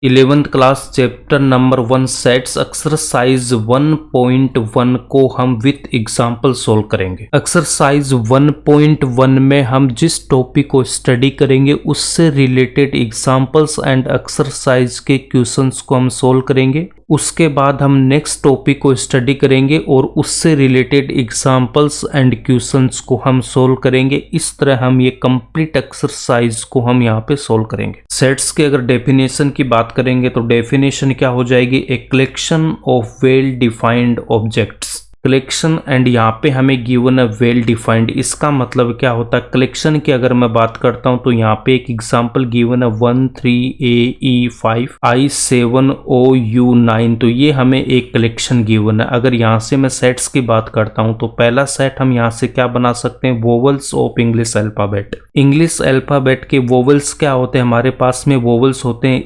11th class chapter number 1 sets exercise 1.1 को हम with example solve करेंगे। एक्सरसाइज 1.1 में हम जिस टॉपिक को स्टडी करेंगे उससे रिलेटेड एग्जाम्पल्स एंड एक्सरसाइज के क्वेश्चंस को हम सोल्व करेंगे। उसके बाद हम नेक्स्ट टॉपिक को स्टडी करेंगे और उससे रिलेटेड एग्जाम्पल्स एंड क्वेश्चंस को हम सोल्व करेंगे। इस तरह हम ये कंप्लीट एक्सरसाइज को हम यहाँ पे सोल्व करेंगे। सेट्स के अगर डेफिनेशन की बात करेंगे तो डेफिनेशन क्या हो जाएगी, a collection of well defined objects. Collection and यहाँ पे हमें गिवन है वेल डिफाइंड। इसका मतलब क्या होता है, कलेक्शन की अगर मैं बात करता हूँ तो यहाँ पे एक एग्जांपल गिवन है 1 3 AE 5 I 7 OU 9, तो ये हमें एक कलेक्शन गिवन है। अगर यहाँ से मैं सेट्स की बात करता हूँ तो पहला सेट हम यहाँ से क्या बना सकते हैं, vowels of English alphabet. English alphabet के वोवल्स क्या होते हैं, हमारे पास में वोवल्स होते हैं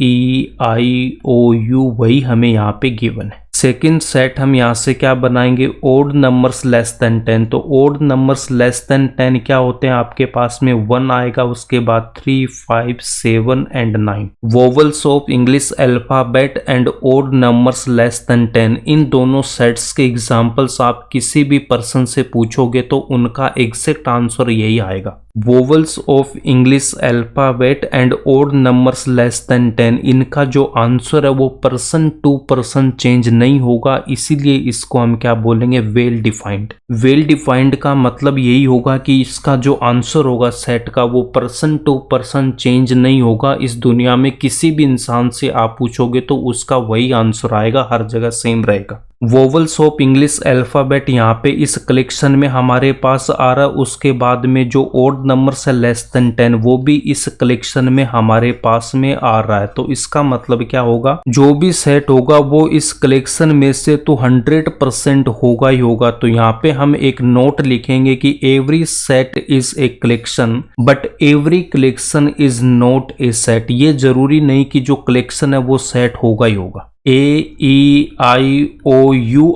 AEIOU, वही हमें यहाँ पे गिवन है। सेकेंड सेट हम यहाँ से क्या बनाएंगे, ओड नंबर्स लेस देन 10। तो ओड नंबर्स लेस देन 10 क्या होते हैं, आपके पास में 1 आएगा, उसके बाद 3 5 7 and 9। Vowels of English alphabet and odd numbers less than 10, इन दोनों सेट्स के एग्जांपल्स आप किसी भी पर्सन से पूछोगे तो उनका एग्जैक्ट आंसर यही आएगा। Vowels of English alphabet and odd numbers less than 10, इनका जो आंसर है वो पर्सन टू पर्सन चेंज नहीं होगा, इसीलिए इसको हम क्या बोलेंगे, वेल डिफाइंड। वेल डिफाइंड का मतलब यही होगा कि इसका जो आंसर होगा सेट का वो पर्सन टू पर्सन चेंज नहीं होगा। इस दुनिया में किसी भी इंसान से आप पूछोगे तो उसका वही आंसर आएगा, हर जगह सेम रहेगा। वोवल्स ऑफ इंग्लिश अल्फाबेट यहाँ पे इस कलेक्शन में हमारे पास आ रहा है। उसके बाद में जो ओड नंबर्स है लेस देन 10 वो भी इस कलेक्शन में हमारे पास में आ रहा है। तो इसका मतलब क्या होगा, जो भी सेट होगा वो इस कलेक्शन में से तो 100% होगा ही होगा। तो यहाँ पे हम एक नोट लिखेंगे कि every set is a collection but every collection is not a set. ये जरूरी नहीं कि जो कलेक्शन है वो सेट होगा ही होगा। AEIOU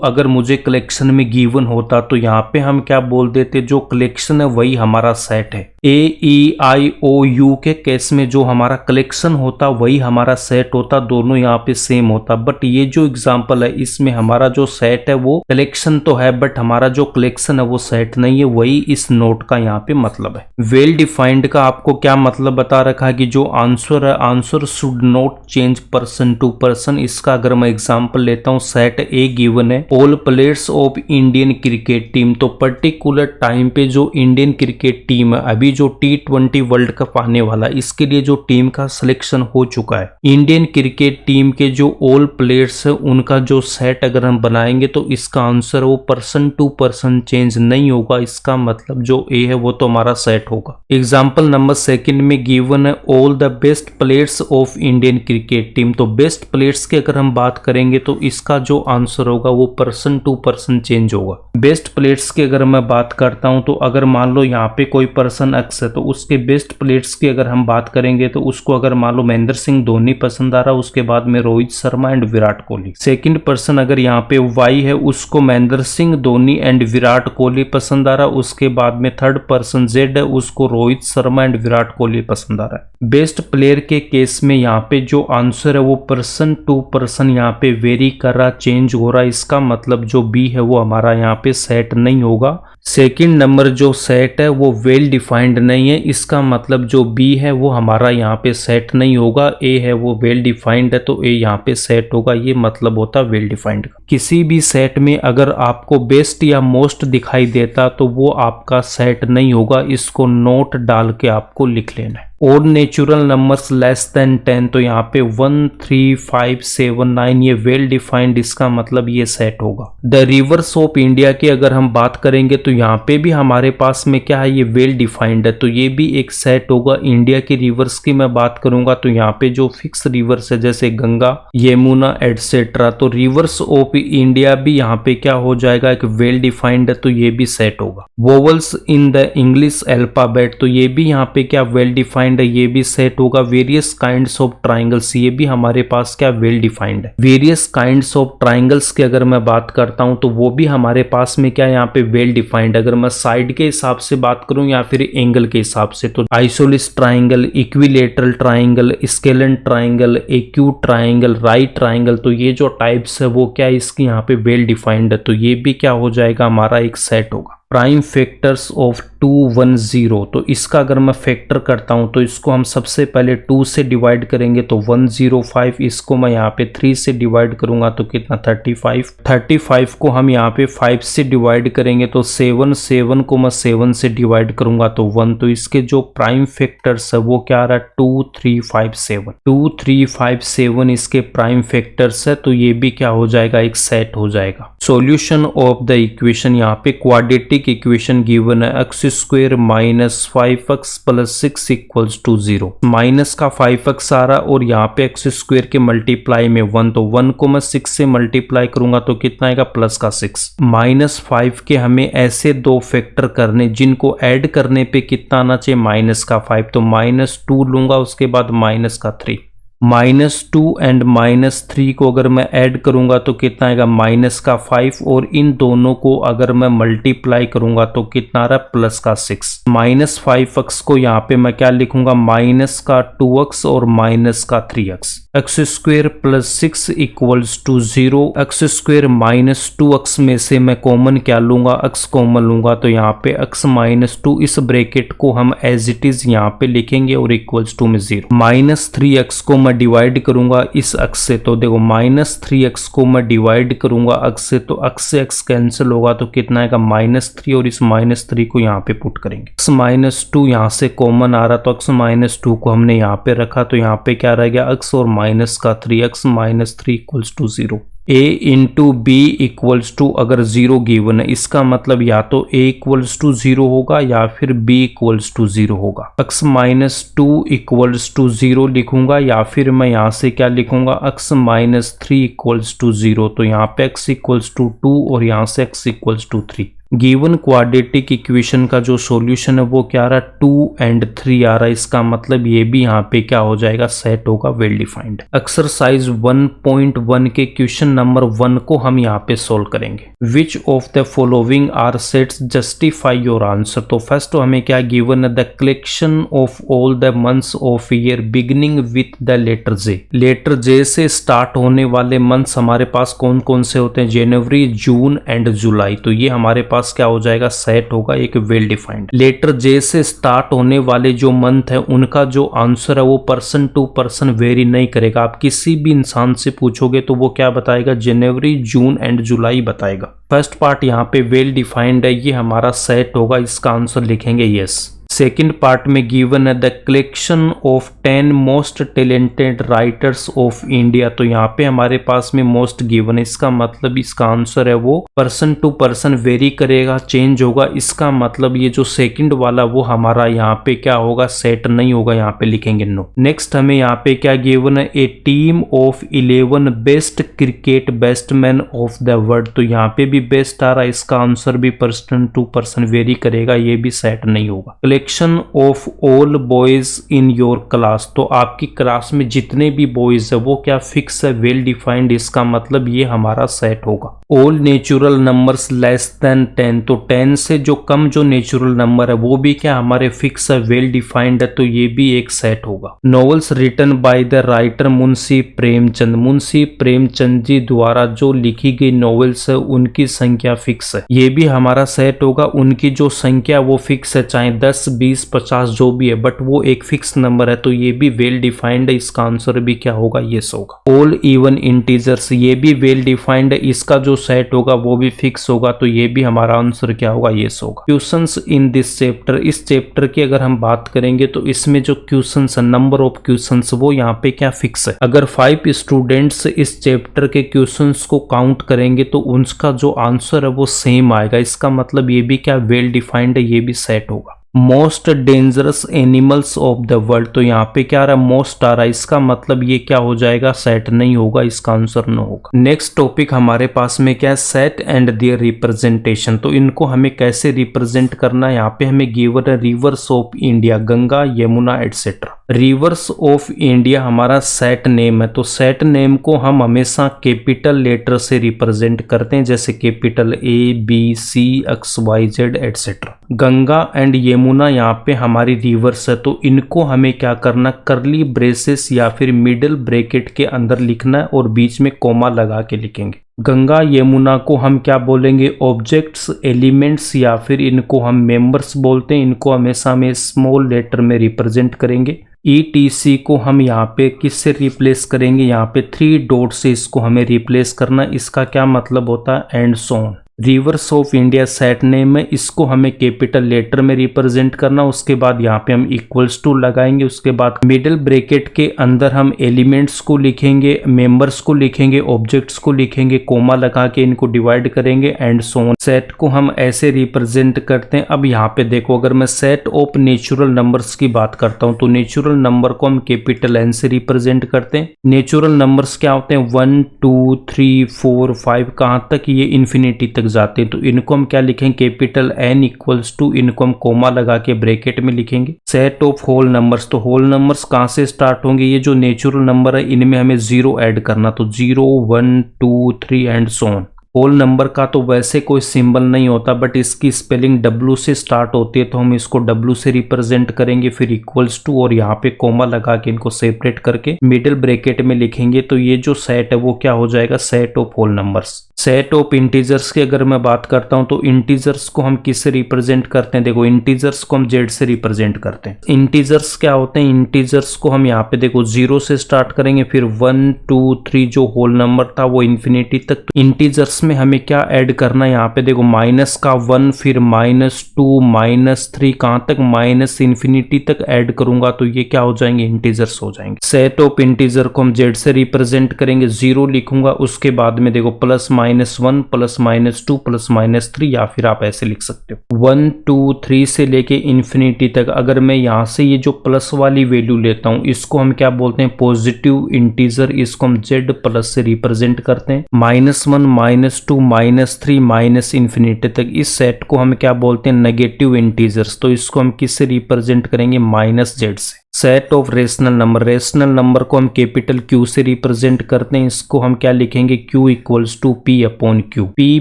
अगर मुझे कलेक्शन में गिवन होता तो यहाँ पे हम क्या बोल देते, जो कलेक्शन है वही हमारा सेट है। AEIOU के केस में जो हमारा कलेक्शन होता वही हमारा सेट होता, दोनों यहाँ पे सेम होता। बट ये जो एग्जांपल है इसमें हमारा जो सेट है वो कलेक्शन तो है बट हमारा जो कलेक्शन है वो सेट नहीं है, वही इस नोट का यहाँ पे मतलब है। वेल डिफाइंड का आपको क्या मतलब बता रखा है कि जो आंसर है, answer should not change person to person. इसका अगर मैं एग्जांपल लेता हूं, सेट ए गिवन है all players of Indian cricket team. तो पर्टिकुलर टाइम पे जो इंडियन क्रिकेट टीम है, अभी जो T20 वर्ल्ड कप आने वाला, इसके लिए जो टीम का सिलेक्शन हो चुका है, इंडियन क्रिकेट टीम के जो ऑल प्लेयर्स है उनका जो सेट अगर हम बनाएंगे तो इसका आंसर वो पर्सन टू पर्सन चेंज नहीं होगा। इसका मतलब जो ए है वो तो हमारा सेट होगा। एग्जाम्पल नंबर सेकंड में गिवन है all the best players of Indian cricket team. तो बेस्ट प्लेयर्स की अगर हम बात करेंगे तो इसका जो आंसर होगा वो पर्सन टू पर्सन चेंज होगा। बेस्ट प्लेयर्स की अगर मैं बात करता हूं तो अगर मान लो यहाँ पे कोई पर्सन एक्स है तो उसके बेस्ट प्लेयर्स की अगर हम बात करेंगे तो उसको अगर मान लो महेंद्र सिंह धोनी पसंद आ रहा, उसके बाद में Rohit Sharma and Virat Kohli. Second person अगर यहाँ पे वाई है, उसको महेंद्र सिंह धोनी एंड विराट कोहली पसंद आ रहा, उसके बाद में थर्ड पर्सन जेड है, उसको रोहित शर्मा एंड विराट कोहली पसंद आ रहा है। बेस्ट प्लेयर के केस में यहाँ पे जो आंसर है वो पर्सन टू पर्सन यहाँ पे वेरी कर रहा, चेंज हो रहा। इसका मतलब जो बी है वो हमारा यहाँ पे सेट नहीं होगा। सेकंड नंबर जो सेट है वो वेल डिफाइंड नहीं है, इसका मतलब जो बी है वो हमारा यहाँ पे सेट नहीं होगा। ए है वो वेल डिफाइंड है तो ए यहाँ पे सेट होगा, ये मतलब होता वेल डिफाइंड का। किसी भी सेट में अगर आपको बेस्ट या मोस्ट दिखाई देता तो वो आपका सेट नहीं होगा, इसको नोट डाल के आपको लिख लेना है। Odd natural numbers less than 10, तो यहाँ पे 1 3 5 7 9 ये वेल डिफाइंड, इसका मतलब ये सेट होगा। द रिवर्स ऑफ इंडिया की अगर हम बात करेंगे तो यहाँ पे भी हमारे पास में क्या है, ये वेल डिफाइंड है तो ये भी एक सेट होगा। इंडिया की रिवर्स की मैं बात करूंगा तो यहाँ पे जो फिक्स रिवर्स है जैसे गंगा, यमुना एटसेट्रा, तो रिवर्स ऑफ इंडिया भी यहाँ पे क्या हो जाएगा, एक वेल डिफाइंड है तो ये भी सेट होगा। Vowels in the English alphabet, तो ये भी यहाँ पे क्या वेल डिफाइंड डिफाइंड है, ये भी सेट होगा। वेरियस काइंड्स ऑफ ट्राइंगल्स, ये भी हमारे पास क्या वेल डिफाइंड है। वेरियस काइंड्स ऑफ ट्राइंगल्स की अगर मैं बात करता हूं तो वो भी हमारे पास में क्या यहाँ पे वेल डिफाइंड। अगर मैं साइड के हिसाब से बात करूं या फिर एंगल के हिसाब से, तो isosceles triangle, equilateral triangle, scalene triangle, acute triangle, right triangle, तो ये जो टाइप्स है वो क्या इसकी यहाँ पे वेल डिफाइंड है। तो ये भी क्या हो जाएगा, हमारा एक सेट होगा। प्राइम फैक्टर्स ऑफ 210, तो इसका अगर मैं फैक्टर करता हूं तो इसको हम सबसे पहले 2 से डिवाइड करेंगे तो 105, इसको मैं यहाँ पे 3 से डिवाइड करूंगा तो कितना 35, 35 को हम यहाँ पे 5 से डिवाइड करेंगे तो 7, 7 को मैं 7 से डिवाइड करूंगा तो 1। तो इसके जो प्राइम फैक्टर्स है वो क्या आ रहा है 2357, 2357 इसके प्राइम फैक्टर्स है। तो ये भी क्या हो जाएगा, एक सेट हो जाएगा। सॉल्यूशन ऑफ द इक्वेशन, यहाँ पे क्वाड्रेटिक इक्वेशन गिवन है x square minus 5x plus 6 equals to 0। Minus का 5x आ रहा और यहाँ पे x स्क्वायर के मल्टीप्लाई में 1, तो 1 को मैं 6 से मल्टीप्लाई करूंगा तो कितना आएगा प्लस का 6। माइनस 5 के हमें ऐसे दो फैक्टर करने जिनको ऐड करने पे कितना आना चाहिए माइनस का 5, तो -2 लूंगा, उसके बाद माइनस का 3। -2 एंड -3 को अगर मैं ऐड करूंगा तो कितना आएगा माइनस का 5, और इन दोनों को अगर मैं मल्टीप्लाई करूंगा तो कितना आ रहा है प्लस का 6। -5x को यहाँ पे मैं क्या लिखूंगा माइनस का 2x और माइनस का 3x। x square plus 6 equals to 0। x square minus 2x में से मैं कॉमन क्या लूंगा, x कॉमन लूंगा, तो यहाँ पे x -2 इस ब्रैकेट को हम एज इट इज यहाँ पे लिखेंगे और इक्वल्स टू में 0। -3x को मैं डिवाइड करूंगा इस x से, तो देखो -3x को मैं डिवाइड करूंगा x से, तो x से x कैंसिल होगा तो कितना आएगा -3, और इस -3 को यहाँ पे पुट करेंगे। x -2 यहाँ से कॉमन आ रहा, तो x -2 को हमने यहाँ पे रखा, तो यहाँ पे क्या रह गया x और माइनस का 3, x -3 equals to 0। a into B equals to, अगर 0 गिवन है इसका मतलब या तो a इक्वल्स टू 0 होगा या फिर b इक्वल्स टू 0 होगा। x -2 इक्वल्स टू 0 लिखूंगा, या फिर मैं यहाँ से क्या लिखूंगा x -3 इक्वल्स टू 0, तो यहाँ पे x इक्वल्स टू 2 और यहाँ से x equals to 3। Given quadratic equation का जो सॉल्यूशन है वो क्या आ रहा है 2 एंड 3 आ रहा है। इसका मतलब ये भी यहाँ पे क्या हो जाएगा, सेट होगा, वेल डिफाइंड। एक्सरसाइज 1.1 के क्वेश्चन नंबर 1 को हम यहाँ पे सोल्व करेंगे। Which of the following are sets justify your answer. तो फर्स्ट हमें क्या गिवन है, the collection of all the months of year beginning with the letter J. Letter J से स्टार्ट होने वाले मंथ्स हमारे पास कौन कौन से होते हैं, जनवरी, जून एंड जुलाई। तो ये हमारे पास क्या हो जाएगा, सेट होगा, एक वेल डिफाइंड। लेटर जे से स्टार्ट होने वाले जो मंथ है उनका जो आंसर है वो पर्सन टू पर्सन वेरी नहीं करेगा। आप किसी भी इंसान से पूछोगे तो वो क्या बताएगा, जनवरी, जून एंड जुलाई बताएगा। फर्स्ट पार्ट यहाँ पे वेल डिफाइंड है, ये हमारा सेट होगा, इसका आंसर लिखेंगे यस। सेकेंड पार्ट में गिवन है the collection of 10 most talented writers of India. तो यहाँ पे हमारे पास में मोस्ट गिवन है, इसका मतलब इसका आंसर है वो पर्सन टू पर्सन वेरी करेगा, चेंज होगा। इसका मतलब ये जो सेकंड वाला वो हमारा यहाँ पे क्या होगा, सेट नहीं होगा, यहाँ पे लिखेंगे नो। नेक्स्ट हमें यहाँ पे क्या गिवन है, a team of 11 best cricket batsman of the world. तो यहाँ पे भी बेस्ट आ रहा है, इसका आंसर भी पर्सन टू पर्सन वेरी करेगा, ये भी सेट नहीं होगा। Collection of all boys in your class. तो आपकी क्लास में जितने भी बॉयज है वो क्या फिक्स है, वेल डिफाइंड, इसका मतलब ये हमारा सेट होगा। All natural numbers less than 10। तो 10 से जो कम जो नेचुरल नंबर है वो भी क्या हमारे फिक्स है, वेल डिफाइंड है, तो ये भी एक सेट होगा। Novels written by the writer Munshi Premchand. Munshi Premchand ji द्वारा जो लिखी गई नॉवेल्स है उनकी संख्या फिक्स है, ये भी हमारा सेट होगा। उनकी जो संख्या वो फिक्स है, चाहे 10, 20, 50 जो भी है, बट वो एक फिक्स नंबर है, तो ये भी वेल डिफाइंड है, इसका आंसर भी क्या होगा, यस होगा। ऑल इवन इंटीजर्स, ये भी वेल डिफाइंड है, इसका जो सेट होगा वो भी फिक्स होगा, तो ये भी हमारा आंसर क्या होगा, यस होगा। क्वेश्चंस इन दिस चैप्टर, इस चैप्टर की अगर हम बात करेंगे तो इसमें जो क्वेश्चंस है, नंबर ऑफ क्वेश्चंस वो यहाँ पे क्या फिक्स है। अगर 5 स्टूडेंट्स इस चैप्टर के क्वेश्चंस को काउंट करेंगे तो उनका जो आंसर है वो सेम आएगा, इसका मतलब ये भी क्या वेल डिफाइंड है, ये भी सेट होगा। Most dangerous animals of the world, तो यहाँ पे क्या आ रहा है, मोस्ट आ रहा है, इसका मतलब ये क्या हो जाएगा, सेट नहीं होगा, इसका आंसर न होगा। नेक्स्ट टॉपिक हमारे पास में क्या है, सेट एंड देयर रिप्रेजेंटेशन। तो इनको हमें कैसे रिप्रेजेंट करना है, यहाँ पे हमें गिवन है reverse of India, Ganga Yamuna etcetera. Reverse of India हमारा सेट नेम है, तो सेट नेम को हम हमेशा कैपिटल लेटर से रिप्रेजेंट करते हैं, जैसे capital ABCXYZ etcetera. Ganga and Yamuna यहाँ पे हमारी रिवर्स है, तो इनको हमें क्या करना, करली ब्रेसेस या फिर मिडिल ब्रैकेट के अंदर लिखना है और बीच में कोमा लगा के लिखेंगे। गंगा यमुना को हम क्या बोलेंगे, ऑब्जेक्ट्स, एलिमेंट्स या फिर इनको हम मेंबर्स बोलते हैं। इनको हमेशा में स्मॉल लेटर में रिप्रेजेंट करेंगे। ETC को हम यहाँ पे किससे रिप्लेस करेंगे, यहाँ पे 3 डॉट से इसको हमें रिप्लेस करना। इसका क्या मतलब होता है, and so on. Reverse of India set name है, इसको हमें कैपिटल लेटर में रिप्रेजेंट करना। उसके बाद यहाँ पे हम इक्वल्स टू लगाएंगे। उसके बाद मिडिल ब्रैकेट के अंदर हम एलिमेंट्स को लिखेंगे, मेंबर्स को लिखेंगे, ऑब्जेक्ट्स को लिखेंगे, कोमा लगा के इनको डिवाइड करेंगे, एंड सो ऑन। सेट को हम ऐसे रिप्रेजेंट करते हैं। अब यहाँ पे देखो, अगर मैं सेट ऑफ नेचुरल नंबर्स की बात करता हूँ तो नेचुरल नंबर को हम कैपिटल N से रिप्रेजेंट करते हैं। नेचुरल नंबर्स क्या होते हैं, 1 2 3 4 5, कहाँ तक, ये इन्फिनिटी तक जाते हैं। तो इनको हम क्या लिखेंगे, कैपिटल N इक्वल्स टू, इनको हम कोमा लगा के ब्रैकेट में लिखेंगे। सेट ऑफ होल नंबर्स, तो होल नंबर्स कहाँ से स्टार्ट होंगे, ये जो नेचुरल नंबर है इनमें हमें 0 ऐड करना, तो 0 1 2 3 and so on. Whole number का तो वैसे कोई सिंबल नहीं होता, बट इसकी स्पेलिंग W से स्टार्ट होती है, तो हम इसको W से रिप्रेजेंट करेंगे, फिर इक्वल्स टू और यहाँ पे कोमा लगा के इनको सेपरेट करके मिडिल ब्रैकेट में लिखेंगे। तो ये जो सेट है वो क्या हो जाएगा, set of whole numbers. Set of integers की अगर मैं बात करता हूं तो इंटीजर्स को हम किससे रिप्रेजेंट करते हैं, देखो इंटीजर्स को हम Z से रिप्रेजेंट करते हैं। इंटीजर्स क्या होते हैं, इंटीजर्स को हम यहाँ पे देखो 0 से स्टार्ट करेंगे, फिर 1 2 3 जो होल नंबर था वो इन्फिनिटी तक। इंटीजर्स में हमें क्या ऐड करना है, यहाँ पे देखो माइनस का 1, फिर -2 -3, कहाँ तक, माइनस इन्फिनिटी तक ऐड करूंगा, तो ये क्या हो जाएंगे, इंटीजर्स हो जाएंगे। सेट ऑफ इंटीजर को हम Z से रिप्रेजेंट करेंगे, 0 लिखूंगा, उसके बाद में देखो प्लस -1 प्लस -2 प्लस -3, या फिर आप ऐसे लिख सकते हो 1 2 3 से लेके इन्फिनिटी तक। अगर मैं यहाँ से ये जो प्लस वाली वैल्यू लेता हूँ इसको हम क्या बोलते हैं, पॉजिटिव इंटीजर, इसको हम Z प्लस से रिप्रेजेंट करते हैं। -1 -2 -3 माइनस इन्फिनिटी तक, इस सेट को हम क्या बोलते हैं, नेगेटिव इंटीजर्स, तो इसको हम किससे रिप्रेजेंट करेंगे, -Z से। Set of rational number, rational number को हम कैपिटल Q से रिप्रेजेंट करते हैं, इसको हम क्या लिखेंगे, Q equals to P upon Q। P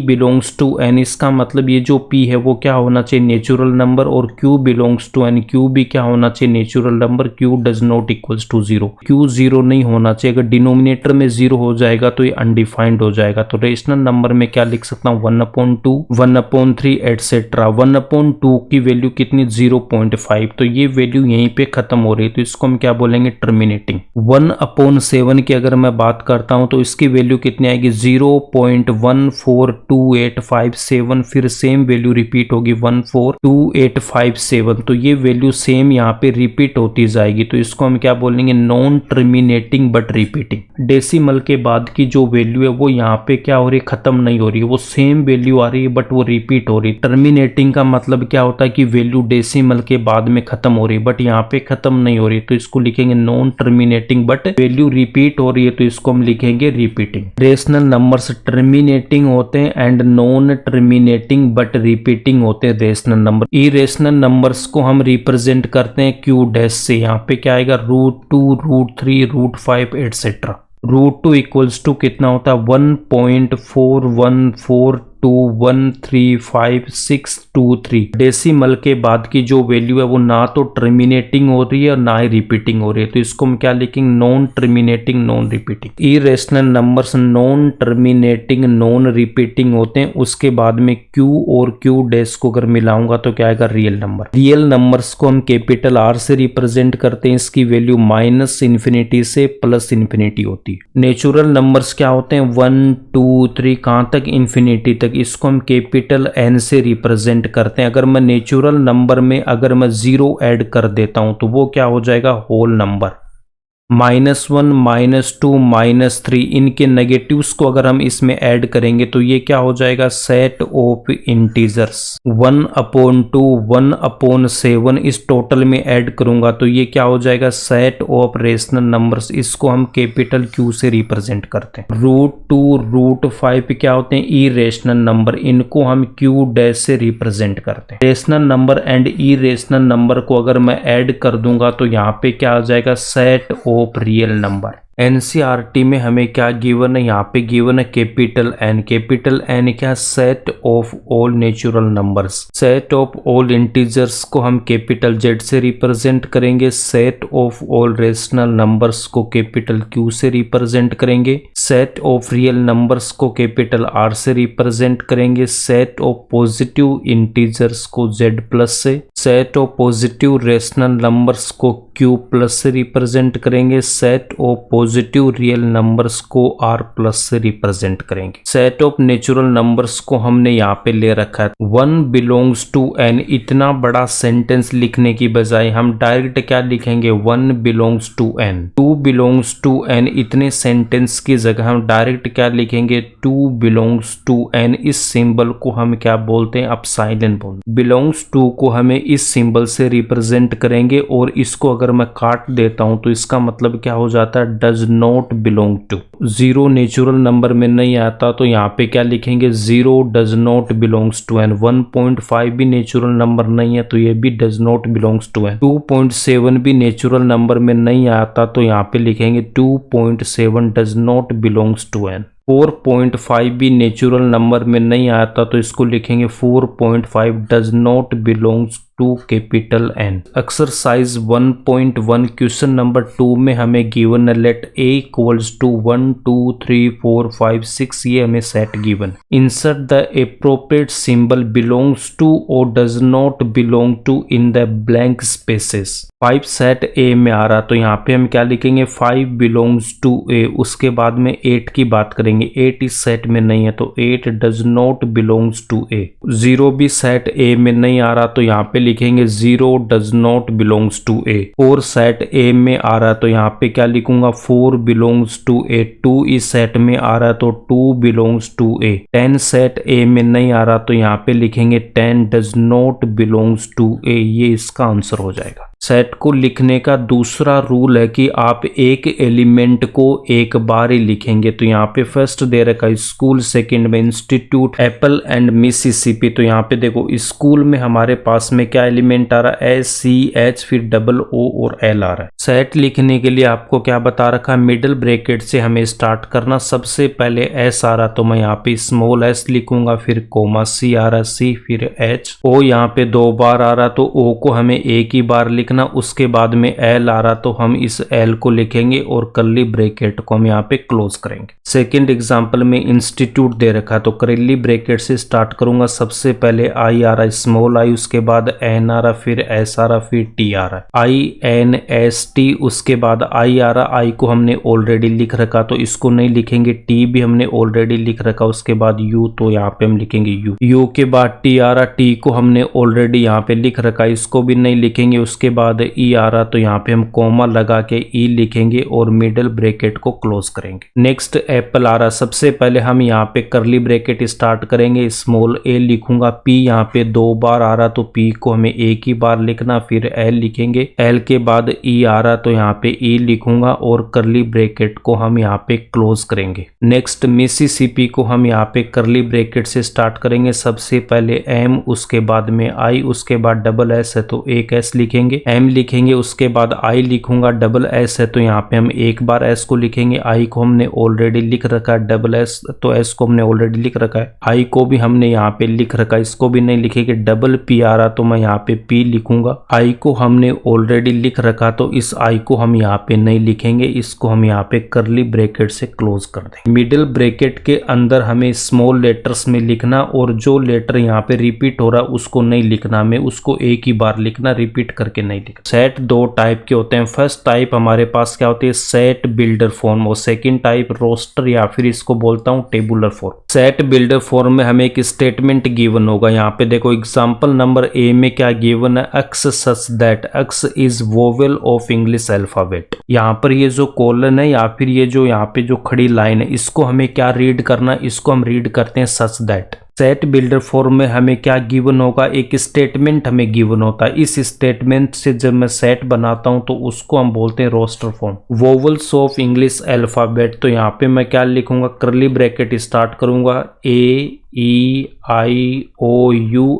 belongs to N, इसका मतलब ये जो P है वो क्या होना चाहिए, नेचुरल नंबर, और Q belongs to N, Q भी क्या होना चाहिए, natural number. Q does not equals to 0, Q 0 नहीं होना चाहिए। अगर डिनोमिनेटर में 0 हो जाएगा तो ये अनडिफाइंड हो जाएगा। तो रेशनल नंबर में क्या लिख सकता हूँ, 1/2 1/3 एटसेट्रा। 1/2 की वैल्यू कितनी, 0.5, तो ये वैल्यू यहीं पे खत्म हो रही, तो इसको हम क्या बोलेंगे, टर्मिनेटिंग। 1/7 की अगर मैं बात करता हूं तो इसकी वैल्यू कितनी आएगी, 0.142857, फिर सेम वैल्यू रिपीट होगी 14287, तो ये वैल्यू सेम यहाँ पे रिपीट होती जाएगी, तो इसको हम क्या बोलेंगे, non terminating but repeating. Decimal के बाद की जो वैल्यू है वो यहाँ पे क्या हो रही है, खत्म नहीं हो रही है, वो सेम वैल्यू आ रही है बट वो रिपीट हो रही है। टर्मिनेटिंग का मतलब क्या होता है कि वैल्यू डेसिमल के बाद में खत्म हो रही है, बट यहाँ पे खत्म नहीं हो रही, तो इसको लिखेंगे non terminating but value repeat हो रही है, तो इसको हम लिखेंगे रिपीटिंग। रेशनल नंबर्स टर्मिनेटिंग होते हैं and non terminating but repeating होते हैं रेशनल नंबर। इरेशनल नंबर्स को हम रिप्रेजेंट करते हैं Q' से, यहाँ पे क्या आएगा, √2 √3 √5 एटसेट्रा। √2 इक्वल्स टू कितना होता है, 1.4142135623। डेसिमल के बाद की जो वैल्यू है वो ना तो टर्मिनेटिंग हो रही है और ना ही रिपीटिंग हो रही है, तो इसको हम क्या लिखेंगे, non terminating non repeating. Irrational numbers non terminating non repeating होते हैं। उसके बाद में Q और Q' को अगर मिलाऊंगा तो क्या आएगा, रियल नंबर। रियल नंबर्स को हम कैपिटल R से रिप्रेजेंट करते हैं, इसकी वैल्यू -∞ से +∞ होती है। नेचुरल नंबर्स क्या होते हैं, 1 2 3 कहाँ तक, इन्फिनिटी तक, इसको हम कैपिटल N से रिप्रेजेंट करते हैं। अगर मैं नेचुरल नंबर में अगर मैं 0 ऐड कर देता हूं तो वो क्या हो जाएगा, होल नंबर। -1, -2, -3 इनके नेगेटिव्स को अगर हम इसमें ऐड करेंगे तो ये क्या हो जाएगा, सेट ऑफ इंटीजर्स 1/2, 1/7 इस टोटल में ऐड करूंगा तो ये क्या हो जाएगा, सेट ऑफ रेशनल नंबर्स। इसको हम कैपिटल क्यू से रिप्रेजेंट करते हैं। √2, √5 क्या होते हैं, इरेशनल नंबर, इनको हम क्यू डैश से रिप्रेजेंट करते हैं। Rational number and irrational number को अगर मैं ऐड कर दूंगा तो यहाँ पे क्या आ जाएगा, set of real number. NCERT में हमें क्या गिवन है, यहाँ पे गिवन है कैपिटल एन। कैपिटल एन क्या, set of all natural numbers. Set of all integers को हम कैपिटल जेड से रिप्रेजेंट करेंगे। Set of all rational numbers को कैपिटल क्यू से रिप्रेजेंट करेंगे। सेट ऑफ रियल नंबर्स को कैपिटल आर से रिप्रेजेंट करेंगे। सेट ऑफ पॉजिटिव इंटीजर्स को जेड प्लस से। Set of positive rational numbers को क्यू प्लस से रिप्रेजेंट करेंगे। Set of positive real numbers को आर प्लस से रिप्रेजेंट करेंगे। सेट ऑफ नेचुरल नंबर्स को हमने यहाँ पे ले रखा है 1 बिलोंग्स टू एन। इतना बड़ा सेंटेंस लिखने की बजाय हम डायरेक्ट क्या लिखेंगे, 1 belongs to N. 2 belongs to N, इतने सेंटेंस की जगह हम डायरेक्ट क्या लिखेंगे, 2 बिलोंग्स टू एन। इस सिंबल को हम क्या बोलते हैं, अपसाइलन बोलते हैं। बिलोंग्स टू को हमें इस सिंबल से रिप्रेजेंट करेंगे और इसको अगर मैं काट देता हूं तो इसका मतलब क्या हो जाता है, does not belong to. 0 natural number में नहीं आता तो यहाँ पे क्या लिखेंगे, 0 does not belongs to N. 1.5 भी नेचुरल नंबर नहीं है तो ये भी does not belongs to N. 2.7 भी नेचुरल नंबर में नहीं आता तो यहाँ पे लिखेंगे 2.7 does not belongs to N. 4.5 भी नेचुरल नंबर में नहीं आता तो इसको लिखेंगे 4.5 does not belongs to capital N. Exercise 1.1 question number 2 में हमें गिवन है लेट a इक्वल्स टू 1 2 3 4 5 6, ये हमें set given. Insert the appropriate symbol belongs to और does not belong to in the blank spaces. 5 set A में आ रहा तो यहाँ पे हम क्या लिखेंगे, 5 बिलोंग्स टू ए। उसके बाद में 8 की बात करेंगे, 8 इस सेट में नहीं है तो 8 डज नॉट बिलोंग्स टू ए। 0 भी सेट ए में नहीं आ रहा तो यहाँ पे लिखेंगे 0 does not belongs to A. 4 set A में आ रहा तो यहाँ पे क्या लिखूंगा, 4 बिलोंग्स टू ए। 2 इस सेट में आ रहा तो 2 belongs to A. 10 set A में नहीं आ रहा तो यहाँ पे लिखेंगे 10 does not belongs to A. ये इसका आंसर हो जाएगा। सेट को लिखने का दूसरा रूल है कि आप एक एलिमेंट को एक बार ही लिखेंगे। तो यहाँ पे फर्स्ट दे रखा है स्कूल, सेकंड में इंस्टीट्यूट, एप्पल एंड मिसिसिपी। तो यहाँ पे देखो स्कूल में हमारे पास में क्या एलिमेंट आ रहा है, SCH, फिर O और L आ रहा है। सेट लिखने के लिए आपको क्या बता रखा है, मिडिल ब्रैकेट से हमें स्टार्ट करना। सबसे पहले S आ रहा तो मैं यहाँ पे स्मॉल s लिखूंगा, फिर कोमा C आ रहा, C फिर H। O यहाँ पे 2 बार आ रहा तो O को हमें एक ही बार लिखना। उसके बाद में L आ रहा तो हम इस L को लिखेंगे और कर्ली ब्रैकेट को हम यहाँ पे क्लोज करेंगे। सेकंड एग्जांपल में इंस्टीट्यूट दे रखा तो कर्ली ब्रैकेट से स्टार्ट करूंगा। सबसे पहले I आ रहा, स्मॉल I, उसके बाद N आ रहा, फिर S आ रहा, फिर T आ रहा है, INST। उसके बाद I आ रहा, I को हमने ऑलरेडी लिख रखा तो इसको नहीं लिखेंगे। T भी हमने ऑलरेडी लिख रखा। उसके बाद U, तो यहाँ पे हम लिखेंगे U के बाद T आ रहा, T को हमने ऑलरेडी यहाँ पे लिख रखा, इसको भी नहीं लिखेंगे। उसके बाद E आ रहा तो यहाँ पे हम कोमा लगा के E लिखेंगे और मिडिल ब्रैकेट को क्लोज करेंगे। नेक्स्ट एप्पल आ रहा, सबसे पहले हम यहाँ पे कर्ली ब्रैकेट स्टार्ट करेंगे, स्मॉल a लिखूंगा। P यहाँ पे 2 बार आ रहा तो P को हमें एक ही बार लिखना, फिर L लिखेंगे। L के बाद E आ रहा तो यहाँ पे E लिखूंगा और कर्ली ब्रैकेट को हम यहाँ पे क्लोज करेंगे। नेक्स्ट मिसिसिपी को हम यहाँ पे कर्ली ब्रैकेट से स्टार्ट करेंगे। सबसे पहले M, उसके बाद में I, उसके बाद S है तो एक S लिखेंगे, M लिखेंगे। उसके बाद I लिखूंगा, S है तो यहाँ पे हम एक बार S को लिखेंगे। I को हमने ऑलरेडी लिख रखा है, S तो S को हमने ऑलरेडी लिख रखा है। I को भी हमने यहाँ पे लिख रखा है, इसको भी नहीं लिखेंगे। P आ रहा तो मैं यहाँ पे P लिखूंगा। I को हमने ऑलरेडी लिख रखा तो इस I को हम यहाँ पे नहीं लिखेंगे, इसको हम यहाँ पे कर्ली ब्रैकेट से क्लोज कर देंगे। मिडिल ब्रैकेट के अंदर हमें स्मॉल लेटर्स में लिखना और जो लेटर यहाँ पे रिपीट हो रहा उसको नहीं लिखना, हमें उसको एक ही बार लिखना, रिपीट करके नहीं नहीं लिखा। सेट दो टाइप के होते हैं। फर्स्ट टाइप हमारे पास क्या होती है, सेट बिल्डर फॉर्म, और सेकंड टाइप रोस्टर या फिर इसको बोलता हूँ tabular form. Set builder form में हमें एक स्टेटमेंट गिवन होगा। यहाँ पे देखो एग्जाम्पल नंबर ए में क्या गिवन है, x such that x is vowel of English alphabet. यहाँ पर ये जो कॉलन है या फिर ये जो यहाँ पे जो खड़ी लाइन है, इसको हमें क्या रीड करना है, इसको हम रीड करते हैं such that. Set builder form में हमें क्या गिवन होगा, एक स्टेटमेंट हमें गिवन होता है। इस स्टेटमेंट से जब मैं सेट बनाता हूं तो उसको हम बोलते हैं roster form. Vowels of English alphabet, तो यहाँ पे मैं क्या लिखूंगा, करली ब्रैकेट स्टार्ट करूंगा, AEIOU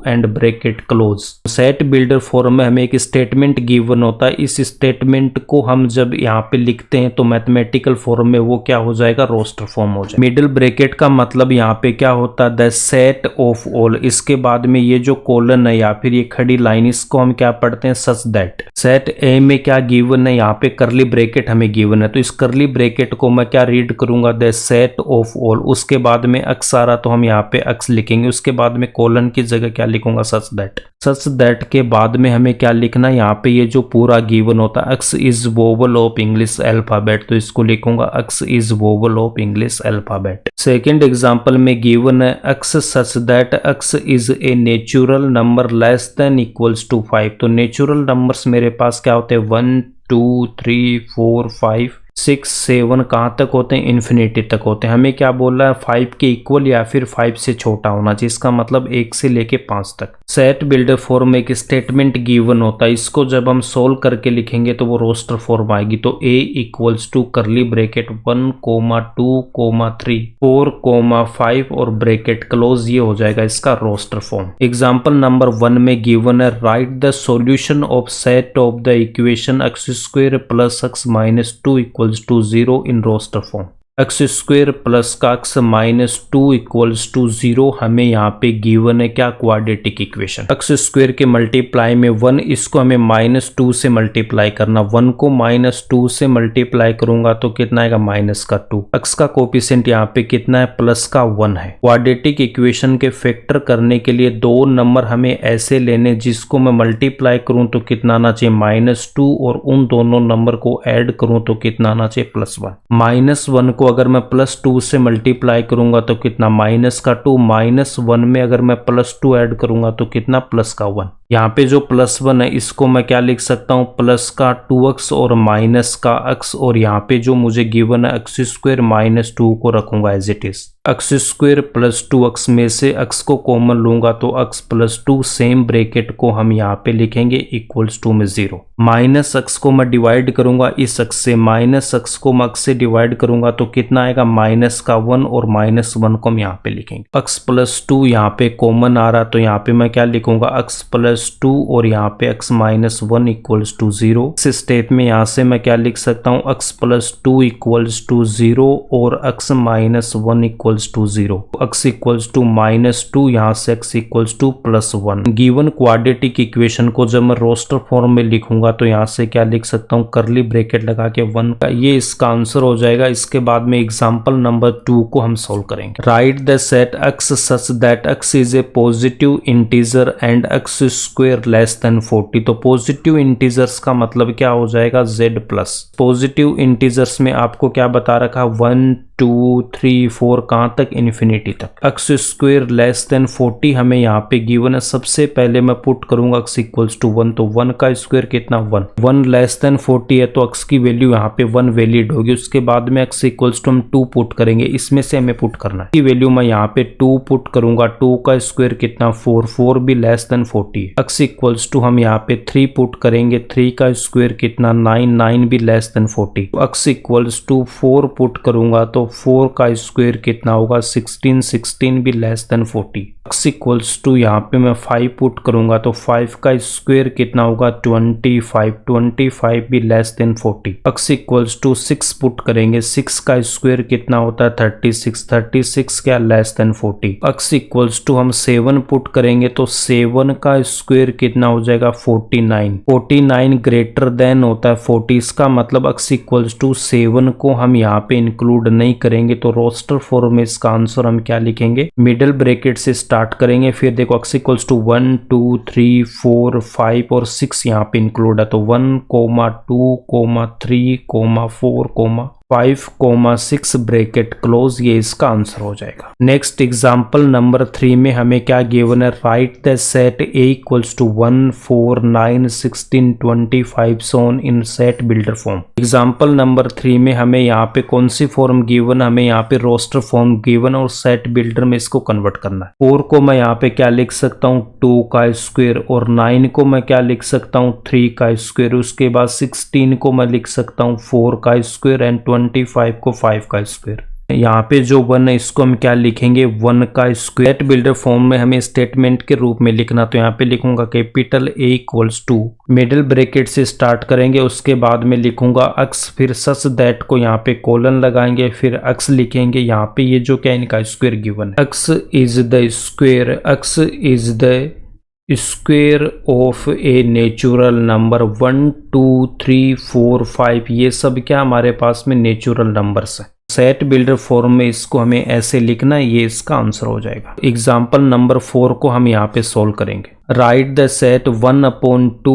and bracket close. Set builder form में हमें एक स्टेटमेंट गिवन होता है। इस स्टेटमेंट को हम जब यहाँ पे लिखते हैं तो मैथमेटिकल फॉर्म में वो क्या हो जाएगा, रोस्टर फॉर्म हो जाएगा। मिडिल ब्रैकेट का मतलब यहाँ पे क्या होता है, द सेट ऑफ ऑल। इसके बाद में ये जो कॉलन है या फिर ये खड़ी लाइन, इसको हम क्या पढ़ते हैं, सच दैट। सेट ए में क्या गिवन है, यहाँ पे करली ब्रैकेट हमें गिवन है, तो इस करली ब्रैकेट को मैं क्या रीड करूंगा, द सेट ऑफ ऑल। उसके बाद में अक्स आ रहा तो हम यहाँ पे अक्स लिखेंगे, उसके बाद में कॉलन की जगह क्या लिखूंगा, सच दैट। सच दैट के बाद में हमें क्या लिखना है, यहाँ पे ये जो पूरा गिवन होता है, x is vowel of English alphabet, तो इसको लिखूंगा x is vowel of English alphabet. Second example में गिवन है x such that x is a natural number less than equals to 5। तो नेचुरल नंबर्स मेरे पास क्या होते हैं, 1 2 3 4 5 6 7 कहाँ तक होते हैं, इन्फिनिटी तक होते हैं। हमें क्या बोल रहा है, 5 के इक्वल या फिर 5 से छोटा होना चाहिए, इसका मतलब 1 से लेके 5 तक। सेट बिल्डर फॉर्म में एक स्टेटमेंट गिवन होता है, इसको जब हम सोल्व करके लिखेंगे तो वो रोस्टर फॉर्म आएगी। तो A equals to curly bracket 1 2 3 4 5 और ब्रैकेट क्लोज, ये हो जाएगा इसका रोस्टर फॉर्म। एग्जाम्पल नंबर 1 में गिवन है, write the solution of set of the equation x square plus x minus 2 equals to 0 in roster form. X square plus का x minus 2 equals to 0 हमें यहाँ पे गिवन है क्या, quadratic equation. X square के multiply में 1, इसको हमें माइनस 2 से मल्टीप्लाई करना। 1 को माइनस 2 से मल्टीप्लाई करूंगा तो कितना आएगा, माइनस का 2। एक्स का कोफिशिएंट यहाँ पे कितना है, प्लस का 1 है। क्वाड्रेटिक इक्वेशन के फैक्टर करने के लिए दो नंबर हमें ऐसे लेने जिसको मैं मल्टीप्लाई करूं तो कितना आना चाहिए, माइनस 2, और उन दोनों नंबर को ऐड करूं तो कितना आना चाहिए, +1। माइनस 1 को अगर मैं +2 से मल्टीप्लाई करूंगा तो कितना, माइनस का 2। माइनस 1 में अगर मैं +2 ऐड करूंगा तो कितना, प्लस का 1। यहाँ पे जो +1 है इसको मैं क्या लिख सकता हूँ, प्लस का 2x और माइनस का x, और यहाँ पे जो मुझे गिवन है एक्स स्क्वायर माइनस 2 को रखूंगा as it is. X square plus 2x में से x को कॉमन लूंगा तो x प्लस 2, सेम ब्रैकेट को हम यहाँ पे लिखेंगे इक्वल्स टू में 0। माइनस x को मैं डिवाइड करूंगा इस x से, माइनस x को मैं x से डिवाइड करूंगा तो कितना आएगा, माइनस का 1, और माइनस 1 को हम यहाँ पे लिखेंगे। x प्लस 2 यहाँ पे कॉमन आ रहा तो यहाँ पे मैं क्या लिखूंगा, x प्लस 2 और यहाँ पे x माइनस 1 इक्वल्स टू 0। इस स्टेप में यहाँ से मैं क्या लिख सकता हूँ, x प्लस 2 इक्वल्स टू 0 और x minus 1 equals to 0। x equals to minus 2, यहाँ से x equals to +1। Given quadratic equation को जब मैं रोस्टर फॉर्म में लिखूंगा तो यहाँ से क्या लिख सकता हूँ, करली ब्रैकेट लगा के 1 का, ये इसका आंसर हो जाएगा। इसके बाद में एग्जाम्पल नंबर 2 को हम सोल्व करेंगे। Write the set x such that x is a positive integer and x square less than 40। तो पॉजिटिव इंटीजर्स का मतलब क्या हो जाएगा, z प्लस। पॉजिटिव इंटीजर्स में आपको क्या बता रखा, 1 2 3 4 कहाँ तक, इन्फिनिटी तक। एक्स स्क्वायर लेस देन 40 हमें यहाँ पे गिवन है। सबसे पहले मैं पुट करूंगा x इक्वल्स टू 1, तो 1 का स्क्वायर कितना, 1। 1 लेस देन 40 है तो x की वैल्यू यहाँ पे 1 वैलिड होगी। उसके बाद में x इक्वल्स टू हम 2 पुट करेंगे, इसमें से हमें पुट करना है की वैल्यू मैं यहाँ पे 2 पुट करूंगा। 2 का स्क्वायर कितना, 4। 4 भी लेस देन 40 है। x इक्वल्स टू हम यहाँ पे 3 पुट करेंगे। 3 का स्क्वायर कितना, 9। 9 भी less than 40। x equals to 4 put करूंगा तो 4 का स्क्वायर कितना होगा, 16। 16 भी less than 40। x equals to यहाँ पे मैं 5 पुट करूंगा तो 5 का स्क्वायर कितना होगा, 25। 25 भी less than 40। x equals to 6 put करेंगे। 6 का स्क्वायर कितना होता है, 36। 36 क्या, less than 40। x equals to हम 7 पुट करेंगे तो 7 का स्क्वायर कितना हो जाएगा, 49। 49 ग्रेटर देन होता है 40। इसका मतलब x इक्वल्स टू 7 को हम यहाँ पे इंक्लूड नहीं करेंगे, तो रोस्टर फॉर्म में इसका आंसर हम क्या लिखेंगे, मिडिल ब्रैकेट से स्टार्ट स्टार्ट करेंगे, फिर देखो x इक्वल्स टू 1 2 3 4 5 और 6 यहाँ पे इंक्लूड है, तो 1 2 3 4 5 6 ब्रैकेट क्लोज, ये इसका आंसर हो जाएगा। नेक्स्ट एग्जांपल नंबर 3 में हमें क्या गिवन है, write the set a equals to 1 4 9 16 25 so on in set builder form. Example number 3 में हमें यहाँ पे कौन सी फॉर्म गिवन, हमें यहाँ पे रोस्टर फॉर्म गिवन और सेट बिल्डर में इसको कन्वर्ट करना है। 4 को मैं यहाँ पे क्या लिख सकता हूँ 2 का स्क्वायर, और 9 को मैं क्या लिख सकता हूँ 3 का स्क्वायर, उसके बाद 16 को मैं लिख सकता हूँ 4 का स्क्वायर एंड 25 को 5 का स्क्वायर। यहाँ पे जो 1 है इसको हम क्या लिखेंगे 1 का स्क्वायर। सेट बिल्डर फॉर्म में हमें स्टेटमेंट के रूप में लिखना, तो यहाँ पे लिखूंगा capital A equals to middle bracket से स्टार्ट करेंगे, उसके बाद में लिखूंगा x, फिर सच दैट को यहाँ पे कोलन लगाएंगे, फिर x लिखेंगे। यहाँ पे ये जो क्या इनका स्क्वायर गिवन है, x is the square of A natural number 1 2 3 4 5, ये सब क्या हमारे पास में नेचुरल नंबर्स है। सेट बिल्डर फॉर्म में इसको हमें ऐसे लिखना है, ये इसका आंसर हो जाएगा। एग्जाम्पल नंबर 4 को हम यहाँ पे सोल्व करेंगे। Write the set 1/2,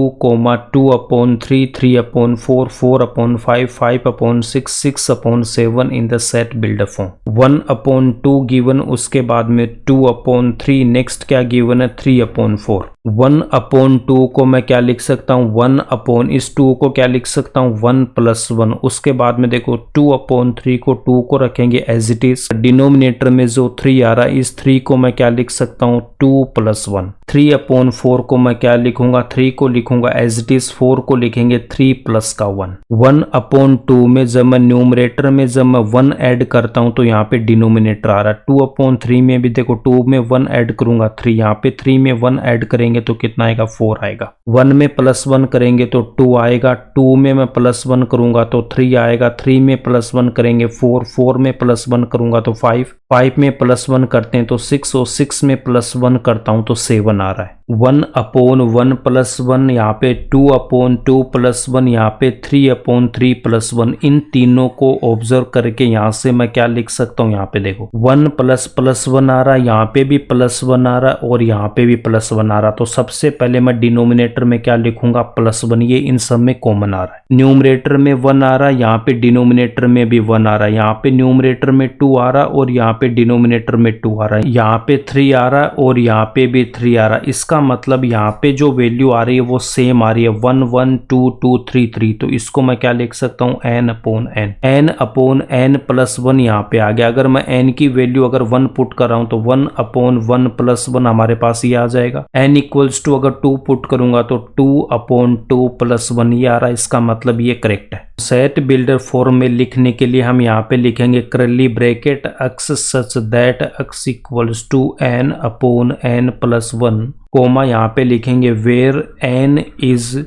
2/3, 3/4, 4/5, 5/6, 6/7 in the set builder form. 1/2 given, उसके बाद में 2/3, नेक्स्ट क्या गिवन है 3/4। 1/2 को मैं क्या लिख सकता हूँ 1 इस 2 को क्या लिख सकता हूँ 1 + 1। उसके बाद में देखो 2/3 को 2 को रखेंगे एज इट इज, डिनोमिनेटर में जो 3 आ रहा है इस 3 को मैं क्या लिख सकता हूँ 2 + 1। 3/4 को मैं क्या लिखूंगा 3 को लिखूंगा एज इट इज, 4 को लिखेंगे 3 + 1। 1/2 में जब मैं न्यूमरेटर में जब मैं 1 ऐड करता हूं तो यहाँ पे डिनोमिनेटर आ रहा है। 2/3 में भी देखो 2 में 1 ऐड करूंगा 3, यहाँ पे 3 में 1 ऐड करेंगे तो कितना आएगा 4 आएगा। 1 में +1 करेंगे तो 2 आएगा, 2 में मैं +1 करूंगा तो 3 आएगा, 3 में +1 करेंगे 4, 4 में +1 करूंगा तो 5, 5 में +1 करते हैं तो 6, और 6 में +1 करता हूं तो 7 आ रहा है। 1/1 + 1 यहाँ पे 2/2 + 1 यहाँ पे 3/3 + 1, इन तीनों को ऑब्जर्व करके यहाँ से मैं क्या लिख सकता हूँ, यहाँ पे देखो 1 + 1 आ रहा है, यहाँ पे भी +1 आ रहा है और यहाँ पे भी +1 आ रहा है। तो सबसे पहले मैं डिनोमिनेटर में क्या लिखूंगा +1, ये इन सब में कॉमन आ रहा है। न्यूमरेटर में 1 आ रहा है, यहाँ पे डिनोमिनेटर में भी 1 आ रहा है, यहाँ पे न्यूमरेटर में 2 आ रहा है और यहाँ पे डिनोमिनेटर में 2 आ रहा है, यहाँ पे 3 आ रहा है और यहाँ पे भी 3 आ रहा है। इसका मतलब यहाँ पे जो वैल्यू आ रही है वो सेम आ रही है 1 1 2 2 3 3, तो इसको मैं क्या लिख सकता हूँ n/n। n/n + 1 यहाँ पे आ गया। अगर मैं n की वैल्यू अगर 1 पुट कर रहा हूँ तो 1/1 + 1 हमारे पास ये आ जाएगा। n इक्वल्स टू अगर 2 पुट करूंगा तो 2/2 + 1 ये आ रहा है, इसका मतलब ये करेक्ट है। सेट बिल्डर फॉर्म में लिखने के लिए हम यहाँ पे लिखेंगे curly bracket x such that x equals to n/n + 1, comma यहाँ पे लिखेंगे where n is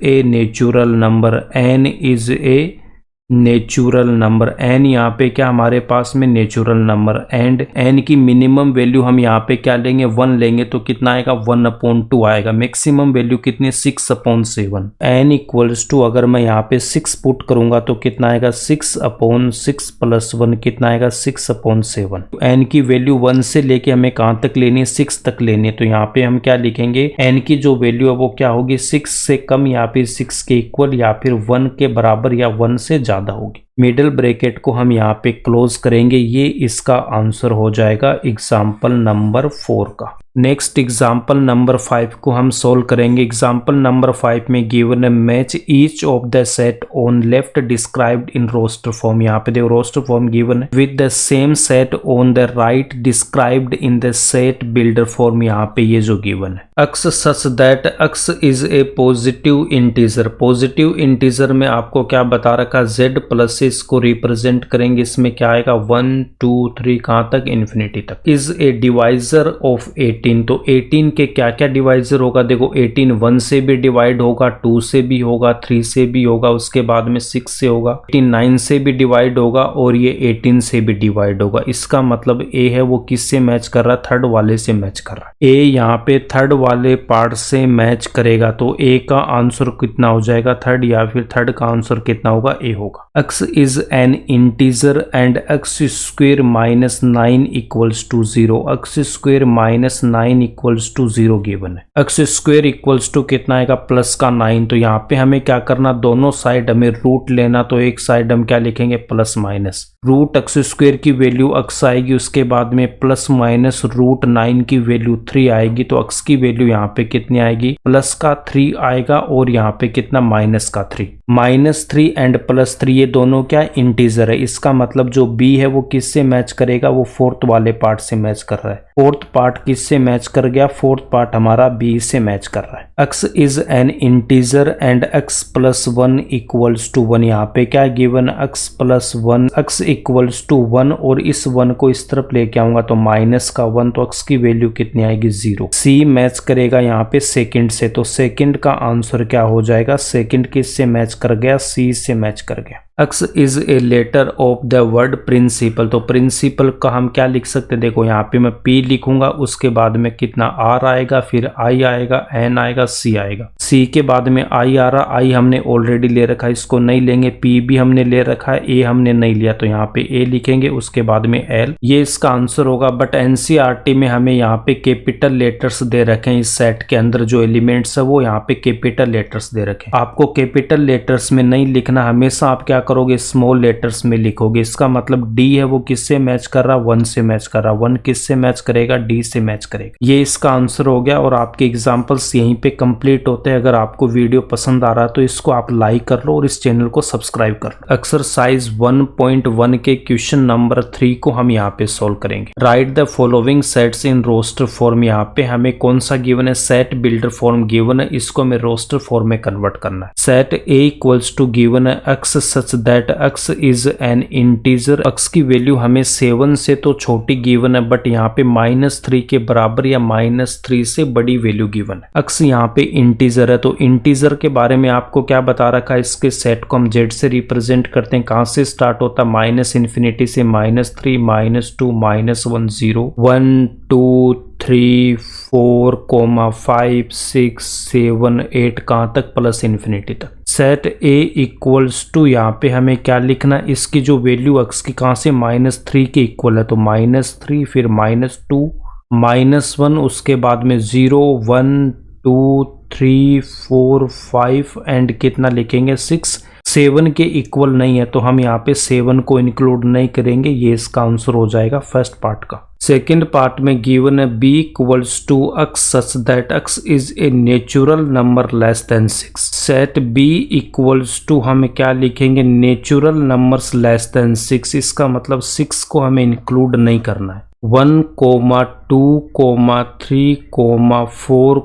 a natural number, n is a natural number, n यहाँ पे क्या हमारे पास में नेचुरल नंबर, एंड n की मिनिमम वैल्यू हम यहाँ पे क्या लेंगे 1 लेंगे तो कितना आएगा 1/2 आएगा। मैक्सिमम वैल्यू कितनी 6/7। n इक्वल्स टू अगर मैं यहाँ पे 6 पुट करूंगा तो कितना आएगा 6/6 + 1 कितना आएगा 6/7। n की वैल्यू 1 से लेके हमें कहाँ तक लेनी है 6 तक लेनी है, तो यहाँ पे हम क्या लिखेंगे n की जो वैल्यू है वो क्या होगी 6 से कम या फिर 6 के इक्वल या फिर 1 के बराबर या 1 से ज्यादा होगी। मिडिल ब्रैकेट को हम यहाँ पे क्लोज करेंगे, ये इसका आंसर हो जाएगा एग्जाम्पल नंबर 4 का। नेक्स्ट एग्जाम्पल नंबर 5 को हम सोल्व करेंगे। एग्जाम्पल नंबर 5 में गिवन है match each of the set on left described in roster form. यहाँ पे देखो रोस्टर फॉर्म गिवन है with the same set on the right described in the set builder form. यहाँ पे ये जो गिवन है x such that x is a positive integer. Positive integer में आपको क्या बता रखा z प्लस से इसको रिप्रेजेंट करेंगे, इसमें क्या आएगा 1 2 3 कहाँ तक इन्फिनिटी तक। इज ए डिवाइजर ऑफ 18 18, तो 18 के क्या क्या डिवाइजर होगा, देखो 18 1 से भी डिवाइड होगा, 2 से भी होगा, 3 से भी होगा, उसके बाद में 6 से होगा, 18 9 से भी डिवाइड होगा और ये 18 से भी डिवाइड होगा। इसका मतलब ए है वो किससे मैच कर रहा है, थर्ड वाले से मैच कर रहा है। ए यहाँ पे थर्ड वाले पार्ट से मैच करेगा तो ए का आंसर कितना हो जाएगा थर्ड, या फिर थर्ड का आंसर कितना होगा, ए होगा। x is an integer and x square minus 9 equals to 0, x square minus 9 equals to 0 given है। x square equals to कितना आएगा, प्लस का 9, तो यहाँ पे हमें क्या करना, दोनों साइड हमें रूट लेना, तो एक साइड हम क्या लिखेंगे, plus minus root x square की वैल्यू x आएगी, उसके बाद में प्लस माइनस रूट 9 की वैल्यू 3 आएगी, तो x की वैल्यू यहाँ पे कितनी आएगी, प्लस का 3 आएगा और यहाँ पे कितना, माइनस का 3। -3 एंड +3 ये दोनों क्या इंटीजर है, इसका मतलब जो b है वो किससे मैच करेगा, वो फोर्थ वाले पार्ट से मैच कर रहा है। फोर्थ पार्ट किससे मैच कर गया, फोर्थ पार्ट हमारा b से मैच कर रहा है। x is an integer and x + 1 equals to 1, यहाँ पे क्या given, x + 1, x equals to 1 और इस 1 को इस तरफ लेके आऊंगा तो माइनस का 1, तो x की वैल्यू कितनी आएगी, 0। c मैच करेगा यहाँ पे सेकंड से, तो सेकंड का आंसर क्या हो जाएगा, सेकंड किससे मैच कर गया, c से मैच कर गया। x is a letter of the word principal, तो प्रिंसिपल का हम क्या लिख सकते हैं, देखो यहाँ पे मैं p लिखूंगा, उसके बाद में कितना r आएगा, फिर i आएगा, n आएगा, c आएगा। c के बाद में i आ रहा, i हमने ऑलरेडी ले रखा है, इसको नहीं लेंगे। p भी हमने ले रखा है, a हमने नहीं लिया, तो यहाँ पे a लिखेंगे, उसके बाद में l, ये इसका आंसर होगा। बट एनसीईआरटी में हमें यहाँ पे कैपिटल लेटर्स दे रखे हैं, इस सेट के अंदर जो एलिमेंट्स है वो यहाँ पे कैपिटल लेटर्स दे रखे हैं। आपको कैपिटल लेटर्स में नहीं लिखना, हमेशा आप क्या करोगे, स्मॉल लेटर्स में लिखोगे। इसका मतलब डी है वो किससे मैच कर रहा, 1 से मैच कर रहा, 1 किससे मैच करेगा, डी से मैच करेगा। ये इसका आंसर हो गया और आपके एग्जांपल्स यहीं पे कंप्लीट होते हैं। अगर आपको वीडियो पसंद आ रहा है तो इसको आप लाइक कर लो और इस चैनल को सब्सक्राइब कर लो। एक्सरसाइज 1.1 के क्वेश्चन नंबर 3 को हम यहाँ पे सोल्व करेंगे। Write the following sets in roster form, यहाँ पे हमें कौन सा गिवन है, सेट बिल्डर फॉर्म गिवन है, इसको हमें रोस्टर फॉर्म में कन्वर्ट करना है। Set A equals to given है x such that x is an integer, x की वैल्यू हमें 7 से तो छोटी गिवन है, बट यहाँ पे -3 के बराबर या -3 से बड़ी वैल्यू गिवन है। x यहाँ पे इंटीजर है, तो इंटीजर के बारे में आपको क्या बता रखा है, इसके सेट को हम z से रिप्रेजेंट करते हैं। कहाँ से स्टार्ट होता है, -∞ से -3, -2, -1, 0, 1 2 3 4, 5 6 7 8 कहाँ तक, +∞ तक। सेट ए इक्वल्स टू, यहाँ पे हमें क्या लिखना, इसकी जो वैल्यू x की कहाँ से, -3 के इक्वल है, तो -3 फिर -2 -1, उसके बाद में 0 1 2 3 4 5 एंड कितना लिखेंगे, 6। 7 के इक्वल नहीं है तो हम यहाँ पे 7 को इंक्लूड नहीं करेंगे, ये इसका आंसर हो जाएगा फर्स्ट पार्ट का। सेकेंड पार्ट में गिवन है b equals to x such that x is a natural number less than 6। Set b equals to हम क्या लिखेंगे, नेचुरल नंबर्स लेस देन 6, इसका मतलब 6 को हमें इंक्लूड नहीं करना है। 1, 2, 3, 4,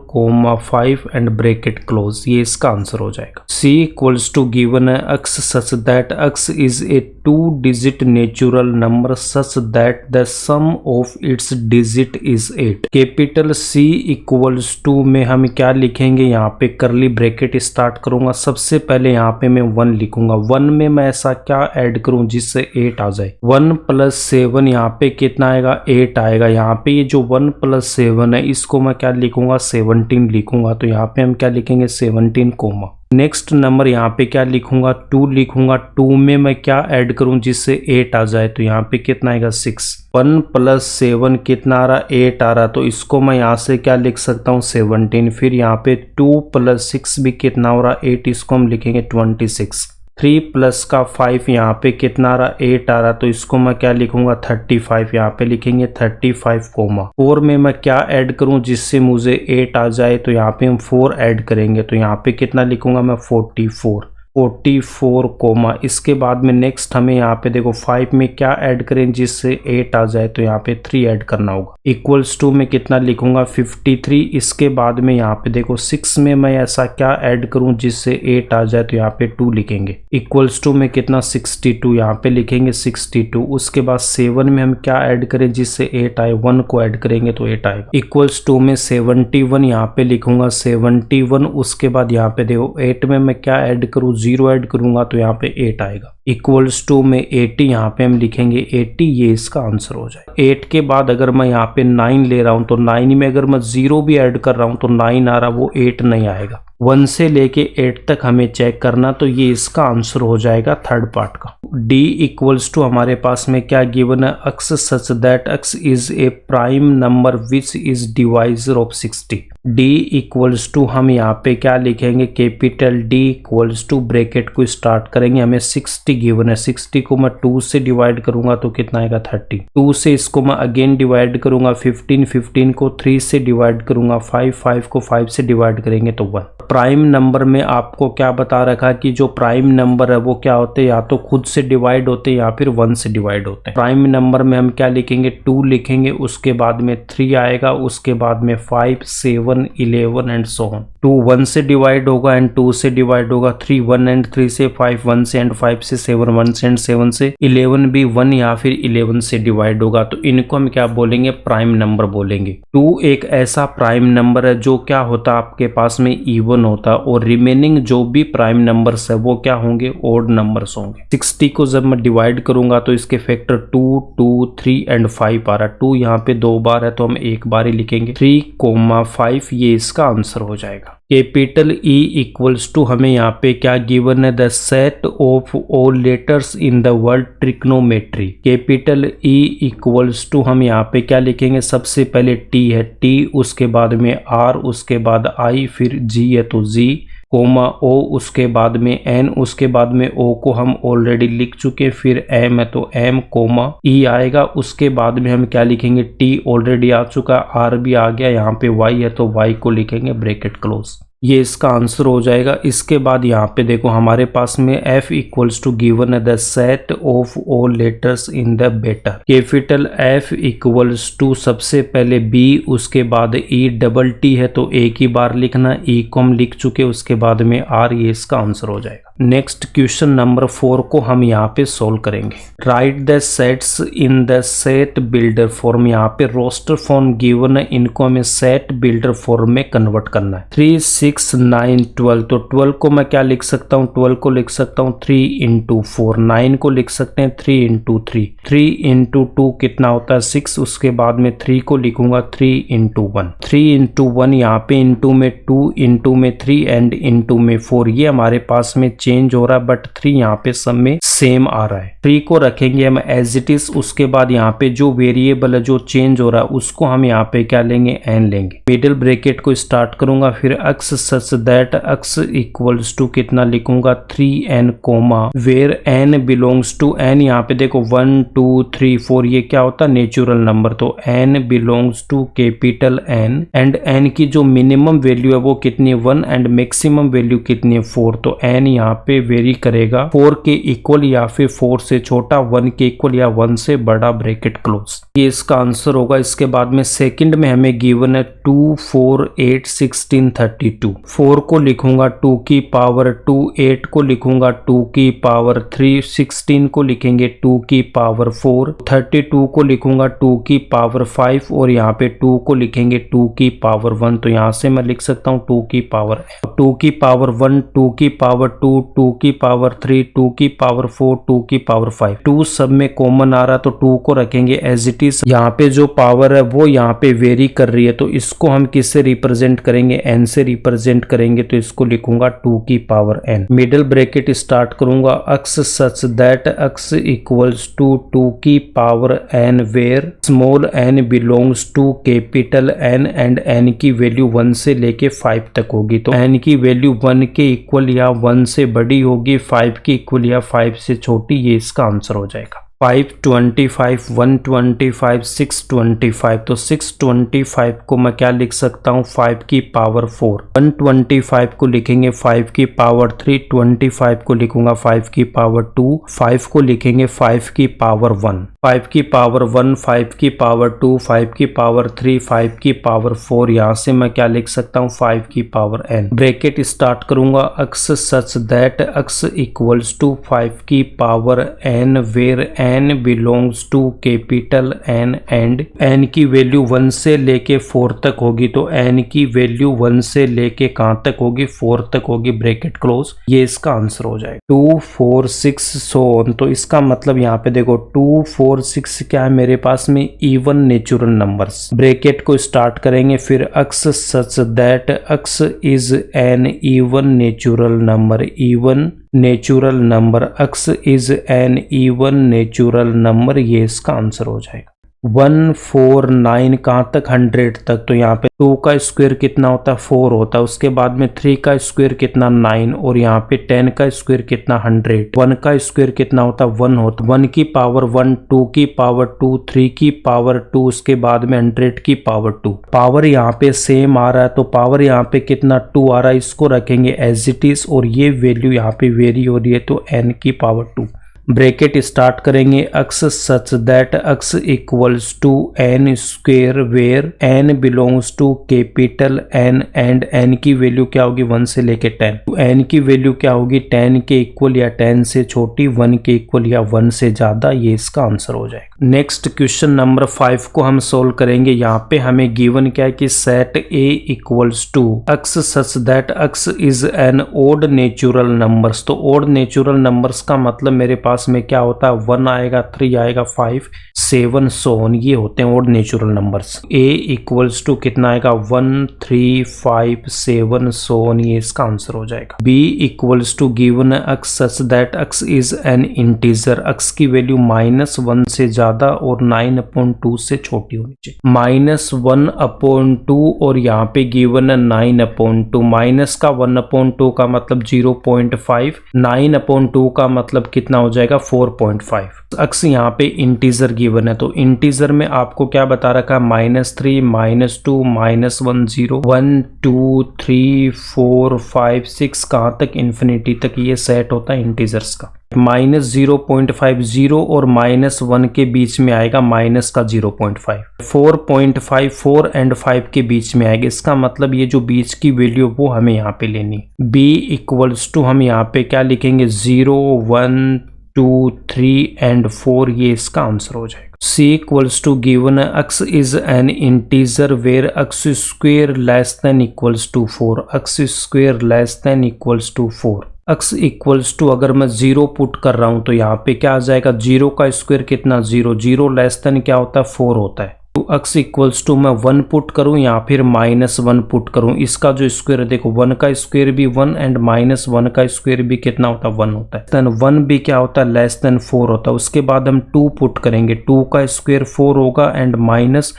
5 एंड ब्रैकेट क्लोज, ये इसका आंसर हो जाएगा। c इक्वल्स टू गिवन है x such that x is a 2 digit natural number such that the sum of its digit is 8। Capital C equals to में हम क्या लिखेंगे, यहाँ पे करली ब्रैकेट स्टार्ट करूंगा। सबसे पहले यहाँ पे मैं 1 लिखूंगा, 1 में मैं ऐसा क्या ऐड करूं जिससे 8 आ जाए। 1 + 7 यहाँ पे कितना आएगा, 8 आएगा। यहाँ पे ये जो 1 + 7 है इसको मैं क्या लिखूंगा, 17 लिखूंगा, तो यहाँ पे हम क्या लिखेंगे, 17 कोमा। नेक्स्ट नंबर यहाँ पे क्या लिखूंगा, 2 लिखूंगा। 2 में मैं क्या ऐड करूं जिससे 8 आ जाए, तो यहाँ पे कितना आएगा, 6। 1 + 7 कितना आ रहा, 8 आ रहा, तो इसको मैं यहाँ से क्या लिख सकता हूँ, 17। फिर यहाँ पे 2 + 6 भी कितना हो रहा, 8, इसको हम लिखेंगे 26। 3 + का 5 यहाँ पे कितना आ रहा, 8 आ रहा, तो इसको मैं क्या लिखूंगा, 35, यहाँ पे लिखेंगे 35 कोमा। 4 में मैं क्या ऐड करूं जिससे मुझे 8 आ जाए, तो यहाँ पे हम 4 ऐड करेंगे, तो यहाँ पे कितना लिखूंगा मैं, 44। 44 कोमा, इसके बाद में नेक्स्ट हमें यहाँ पे देखो 5 में क्या ऐड करें जिससे 8 आ जाए, तो यहाँ पे 3 ऐड करना होगा। इक्वल्स टू में कितना लिखूंगा 53, इसके बाद में यहाँ पे देखो 6 में मैं ऐसा क्या ऐड करूं जिससे 8 आ जाए, तो यहाँ पे 2 लिखेंगे। इक्वल्स टू में कितना 62, यहाँ पे लिखेंगे 62। उसके बाद 7 में हम क्या ऐड करें जिससे 8 आए, 1 को ऐड करेंगे तो 8 आएगा। इक्वल्स टू में 71, यहाँ पे लिखूंगा 71। उसके बाद यहाँ पे देखो 8 में मैं क्या ऐड करूँ, 0 ऐड करूंगा तो यहाँ पे 8 आएगा। इक्वल्स टू में 80, यहाँ पे हम लिखेंगे 80, ये इसका आंसर हो जाए। 8 के बाद अगर मैं यहाँ पे 9 ले रहा हूँ तो 9 में अगर मैं 0 भी ऐड कर रहा हूँ तो 9 आ रहा, वो 8 नहीं आएगा। 1 से लेके 8 तक हमें चेक करना, तो ये इसका आंसर हो जाएगा थर्ड पार्ट का। डी इक्वल्स टू हमारे पास में क्या गिवन है, x such that x is a prime number which is divisor of 60। D equals to हम यहाँ पे क्या लिखेंगे, capital D equals to bracket को स्टार्ट करेंगे, हमें 60 गिवन है। 60 को मैं 2 से डिवाइड करूंगा तो कितना आएगा 30। 2 से इसको मैं अगेन डिवाइड करूंगा 15, 15 को 3 से डिवाइड करूंगा 5, 5 को 5 से डिवाइड करेंगे तो 1। प्राइम नंबर में आपको क्या बता रखा कि जो प्राइम नंबर है वो क्या होते हैं, या तो खुद से डिवाइड होते हैं या फिर 1 से डिवाइड होते हैं। प्राइम नंबर में हम क्या लिखेंगे, 2 लिखेंगे, उसके बाद में 3 आएगा, उसके बाद में 5, 7, 11 एंड सो ऑन। 2 1 से डिवाइड होगा एंड 2 से डिवाइड होगा, 3 1 एंड 3 से, 5 1 से एंड 5 से, 7 1 से एंड 7 से, 11 भी 1 या फिर 11 से डिवाइड होगा, तो इनको हम क्या बोलेंगे, प्राइम नंबर बोलेंगे। 2 एक ऐसा प्राइम नंबर है जो क्या होता आपके पास में इवन होता, और रिमेनिंग जो भी प्राइम नंबर्स है वो क्या होंगे, ओड नंबर्स होंगे। 60 को जब मैं डिवाइड करूंगा तो इसके फैक्टर 2, 2, 3 एंड 5 आ रहा। 2 यहाँ पे 2 बार है तो हम एक बार ही लिखेंगे, 3,5, ये इसका आंसर हो जाएगा। कैपिटल ई इक्वल्स टू हमें यहाँ पे क्या गिवन है, the set of all letters in the word trigonometry. Capital E equals to हम यहाँ पे क्या लिखेंगे, सबसे पहले टी है, टी, उसके बाद में आर, उसके बाद आई, फिर जी है तो जी, कोमा ओ, उसके बाद में एन, उसके बाद में ओ को हम ऑलरेडी लिख चुके, फिर एम है तो एम, कोमा ई आएगा, उसके बाद में हम क्या लिखेंगे, टी ऑलरेडी आ चुका, आर भी आ गया, यहाँ पे वाई है तो वाई को लिखेंगे ब्रैकेट क्लोज, ये इसका आंसर हो जाएगा। इसके बाद यहाँ पे देखो हमारे पास में f इक्वल्स टू गिवन है the set of all letters in the better. Capital F equals to सबसे पहले B, उसके बाद E, डबल T है तो एक ही बार लिखना, E को हम लिख चुके, उसके बाद में R, ये इसका आंसर हो जाएगा। नेक्स्ट क्वेश्चन नंबर 4 को हम यहाँ पे सोल्व करेंगे। Write the sets in the set builder form. यहाँ पे रोस्टर फॉर्म गिवन है, इनको हमें सेट बिल्डर फॉर्म में कन्वर्ट करना है। 3, 6, 9, 12, तो 12 को मैं क्या लिख सकता हूँ, 12 को लिख सकता हूँ 3 इंटू 4, 9 को लिख सकते हैं 3 इंटू 3, 3 इंटू 2 कितना होता है 6, उसके बाद में 3 को लिखूंगा 3 इंटू 1, 3 इंटू 1, यहाँ पे इंटू में 2, इंटू में 3 एंड इंटू में 4, ये हमारे पास में चेंज हो रहा है बट 3 यहाँ पे सब में सेम आ रहा है। 3 को रखेंगे हम एज इट इज, उसके बाद यहाँ पे जो वेरिएबल है जो चेंज हो रहा है उसको हम यहाँ पे क्या लेंगे, एन लेंगे। मिडिल ब्रैकेट को स्टार्ट करूंगा, फिर x such that x equals to कितना लिखूंगा 3n comma where n belongs to n, यहाँ पे देखो 1 2 3 4 ये क्या होता है नेचुरल नंबर, तो n belongs to capital n and n की जो मिनिमम वैल्यू है वो कितनी है 1 एंड मैक्सिमम वैल्यू कितनी है 4, तो n यहाँ पे वेरी करेगा 4 के इक्वल या फिर 4 से छोटा, 1 के इक्वल या 1 से बड़ा, ब्रैकेट क्लोज, ये इसका आंसर होगा। इसके बाद में सेकंड में हमें गिवन है 2, 4, 8, 16, 32, 4 को लिखूंगा 2 की पावर 2, 8 को लिखूंगा 2 की पावर 3, 16 को लिखेंगे 2 की पावर 4, 32 को लिखूंगा 2 की पावर 5 और यहाँ पे 2 को लिखेंगे 2 की पावर 1, तो यहाँ से मैं लिख सकता हूँ 2 की पावर 2 की पावर 1, 2 की पावर 2, 2 की पावर 3, 2 की पावर 4, 2 की पावर 5, 2 सब में कॉमन आ रहा तो 2 को रखेंगे एज इट इज। यहाँ पे जो पावर है वो यहाँ पे वेरी कर रही है तो इसको हम किससे रिप्रेजेंट करेंगे, n से रिप्रेजेंट करेंगे, तो इसको लिखूंगा 2 की power n। Middle bracket start करूंगा, x such that x equals to 2 की power n where small n belongs to capital n and n की वैल्यू 1 से लेके 5 तक होगी, तो n की वैल्यू 1 के इक्वल या 1 से बड़ी होगी, 5 की इक्वल या 5 से छोटी, ये इसका आंसर हो जाएगा। 525, 125, 625। तो 625 को मैं क्या लिख सकता हूँ 5 की पावर 4, 125 को लिखेंगे 5 की पावर 3, 25 को लिखूंगा 5 की पावर 2, 5 को लिखेंगे 5 की पावर 1, 5 की पावर 1, 5 की पावर 2, 5 की पावर 3, 5 की पावर 4। यहाँ से मैं क्या लिख सकता हूँ 5 की पावर n। ब्रैकेट स्टार्ट करूंगा x such that x equals to 5 की power n where n belongs to capital N and n की वैल्यू 1 से लेके 4 तक होगी। तो n की वैल्यू 1 से लेके कहाँ तक होगी 4 तक होगी, ब्रैकेट क्लोज। ये इसका आंसर हो जाएगा 2, 4, 6 सो ऑन। तो इसका मतलब यहाँ पे देखो 2, 4, 6 क्या है मेरे पास में इवन नेचुरल नंबर्स। ब्रैकेट को स्टार्ट करेंगे फिर x such that x is N even natural number, even natural number, x is N even natural number. ये इसका आंसर हो जाएगा 149 कहाँ तक 100 तक। तो यहाँ पे 2 का स्क्वायर कितना होता है 4 होता है, उसके बाद में 3 का स्क्वायर कितना 9 और यहाँ पे 10 का स्क्वायर कितना 100, 1 का स्क्वायर कितना होता है 1 होता है, 1 की पावर 1, 2 की पावर 2, 3 की पावर 2, उसके बाद में 100 की पावर 2। पावर यहाँ पे सेम आ रहा है तो पावर यहाँ पे कितना 2 आ रहा है, इसको रखेंगे एज इट इज और ये वैल्यू यहाँ पे वेरी हो रही है तो n की पावर 2। ब्रैकेट स्टार्ट करेंगे x such that x equals to n square where n belongs to capital N and n की वैल्यू क्या होगी 1 से लेके 10। तो n की वैल्यू क्या होगी 10 के इक्वल या 10 से छोटी, 1 के इक्वल या 1 से ज्यादा। ये इसका आंसर हो जाएगा। नेक्स्ट क्वेश्चन नंबर 5 को हम सोल्व करेंगे। यहाँ पे हमें गिवन क्या है कि set a equals to x such that x is an odd natural numbers. तो ओड नेचुरल नंबर्स का मतलब मेरे पास में क्या होता है 1 आएगा, 3 आएगा, 5, 7 सो ऑन, ये होते हैं odd natural numbers. a equals to कितना आएगा 1, 3, 5, 7 सो ऑन, ये इसका आंसर हो जाएगा। b equals to given x such that x is an integer, x की वैल्यू -1 से ज्यादा और 9/2 से छोटी होनी चाहिए। -1/2 और यहाँ पे गिवन है 9/2, माइनस का 1/2 का मतलब 0.5, 9/2 का मतलब कितना हो जाएगा 4.5। x यहाँ पे इंटीजर गिवन है तो इंटीजर में आपको क्या बता रखा है -3, -2, -1, 0, 1, 2, 3, 4, 5, 6 कहाँ तक इन्फिनिटी तक ये सेट होता है इंटीजर्स का। -0.5 0 और -1 के बीच में आएगा माइनस का 0.5, 4.5 4 एंड 5 के बीच में आएगा। इसका मतलब ये जो बीच की वैल्यू वो हमें यहाँ पे लेनी। b इक्वल्स टू हम यहाँ पे क्या लिखेंगे 0, 1, 2, 3 एंड 4, ये इसका आंसर हो जाएगा। c equals to given x is an integer where x square less than equals to 4, x square less than equals to 4। x equals to अगर मैं 0 पुट कर रहा हूं तो यहाँ पे क्या आ जाएगा 0 का स्क्वायर कितना 0, 0 लेस देन क्या होता है 4 होता है। तो x इक्वल्स टू मैं 1 पुट करूं या फिर -1 पुट करूं, इसका जो स्क्वायर है देखो 1 का स्क्वायर भी 1 एंड -1 का स्क्वायर भी कितना होता है 1 होता है। देन 1 भी क्या होता है लेस देन 4 होता है। उसके बाद हम 2 पुट करेंगे, 2 का स्क्वायर 4 होगा एंड -2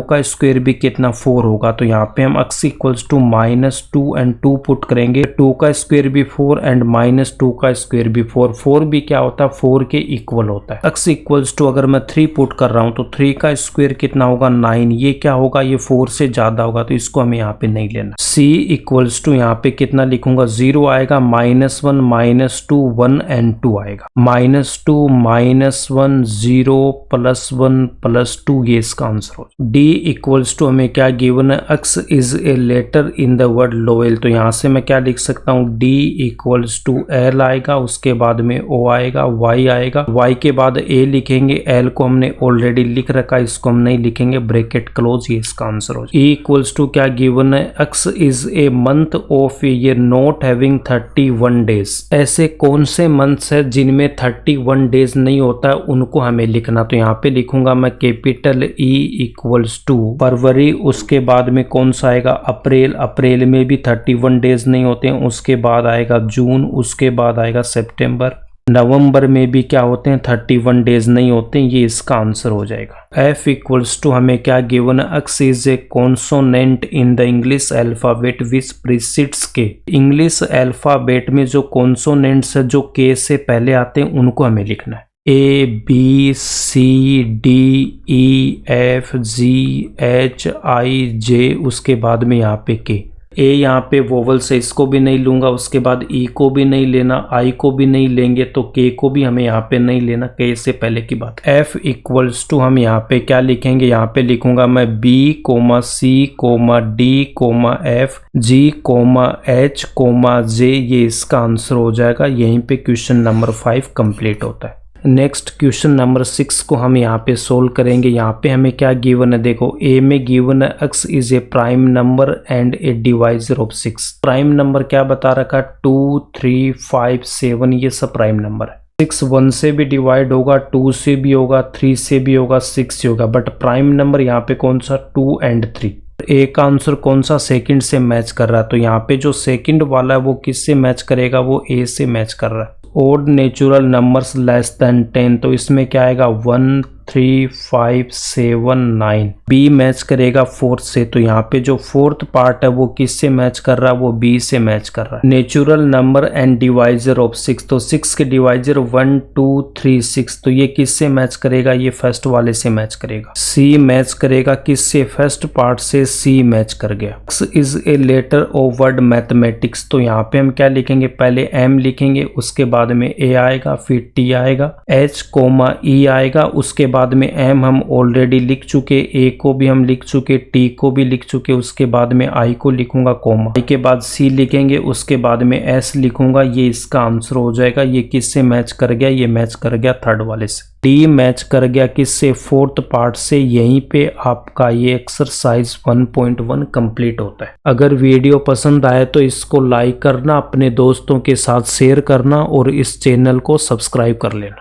का स्क्वायर भी कितना 4 होगा। तो यहाँ पे हम x equals to -2 and 2 put करेंगे, 2 का स्क्वायर भी 4 एंड -2 का स्क्वायर भी 4, 4 भी क्या होता है 4 के इक्वल होता है। x इक्वल्स टू अगर मैं 3 पुट कर रहा हूँ तो 3 का स्क्वायर कितना होगा 9, ये क्या होगा ये 4 से ज्यादा होगा तो इसको हमें यहाँ पे नहीं लेना। c इक्वल्स टू यहाँ पे कितना लिखूंगा 0 आएगा, -1, -2, 1 एंड 2 आएगा, -2, -1, 0, +1, +2, ये इसका आंसर होगा। d इक्वल्स टू हमें क्या गिवन है x is a letter in the word loyal. तो यहाँ से मैं क्या लिख सकता हूँ d इक्वल्स टू l आएगा, उसके बाद में o आएगा, y आएगा, y के बाद a लिखेंगे, l को हमने ऑलरेडी लिख रखा है इसको हम नहीं लिखेंगे, ब्रैकेट क्लोज, ये इसका आंसर हो जाए। e इक्वल्स टू क्या गिवन है x is a month of a year not having 31 days. ऐसे कौन से मंथ्स है जिनमें 31 डेज नहीं होता है उनको हमें लिखना। तो यहाँ पे लिखूंगा मैं कैपिटल E इक्वल्स टू फरवरी, उसके बाद में कौन सा आएगा अप्रैल, अप्रैल में भी 31 डेज नहीं होते हैं, उसके बाद आएगा जून, उसके बाद आएगा सितंबर, नवंबर में भी क्या होते हैं 31 डेज नहीं होते हैं, ये इसका आंसर हो जाएगा। f इक्वल्स टू हमें क्या गिवन है x is A consonant in the English alphabet which precedes के। इंग्लिश अल्फाबेट में जो कॉन्सोनेंट्स है जो k से पहले आते हैं उनको हमें लिखना है। A B C D E F G H I J, उसके बाद में यहाँ पे K। ए यहाँ पे वोवल से इसको भी नहीं लूँगा, उसके बाद ई को भी नहीं लेना, आई को भी नहीं लेंगे, तो के को भी हमें यहाँ पे नहीं लेना, के से पहले की बात। एफ इक्वल्स टू हम यहाँ पे क्या लिखेंगे, यहाँ पे लिखूंगा मैं B comma C comma D comma F G comma H comma J, ये इसका आंसर हो जाएगा। यहीं पे क्वेश्चन नंबर 5 कंप्लीट होता है। नेक्स्ट क्वेश्चन नंबर 6 को हम यहाँ पे सोल्व करेंगे। यहाँ पे हमें क्या गिवन है, देखो ए में गिवन है x is a prime number and A divisor of 6। Prime number क्या बता रखा, 2 3 5 7, ये सब प्राइम नंबर है। 6 1 से भी डिवाइड होगा, 2 से भी होगा, 3 से भी होगा, 6 से होगा, बट प्राइम नंबर यहाँ पे कौन सा, 2 एंड 3। ए का आंसर कौन सा, सेकंड से मैच कर रहा है, तो यहाँ पे जो सेकंड वाला है वो किससे मैच करेगा, वो ए से मैच कर रहा है। Odd natural numbers less than 10, तो इसमें क्या आएगा 1 3 5 7 9। बी मैच करेगा 4 से, तो यहाँ पे जो फोर्थ पार्ट है वो किससे मैच कर रहा है, वो बी से मैच कर रहा है। Natural number and divisor of 6, तो 6 के डिवाइजर 1 2 3 6, तो ये किससे मैच करेगा, ये फर्स्ट वाले से मैच करेगा। सी मैच करेगा किससे, फर्स्ट पार्ट से, सी मैच कर गया। X is a letter of word mathematics, तो यहाँ पे हम क्या लिखेंगे, पहले एम लिखेंगे, उसके बाद में ए आएगा, फिर टी आएगा, एच कोमा ई आएगा, उसके बाद में एम हम ऑलरेडी लिख चुके, ए को भी हम लिख चुके, टी को भी लिख चुके, उसके बाद में आई को लिखूंगा कोमा, आई के बाद सी लिखेंगे, उसके बाद में एस लिखूंगा, ये इसका आंसर हो जाएगा। ये किससे मैच कर गया, ये मैच कर गया थर्ड वाले से। डी मैच कर गया किससे, फोर्थ पार्ट से। यहीं पे आपका ये एक्सरसाइज 1.1 कंप्लीट होता है। अगर वीडियो पसंद आए तो इसको लाइक करना, अपने दोस्तों के साथ शेयर करना और इस चैनल को सब्सक्राइब कर लेना।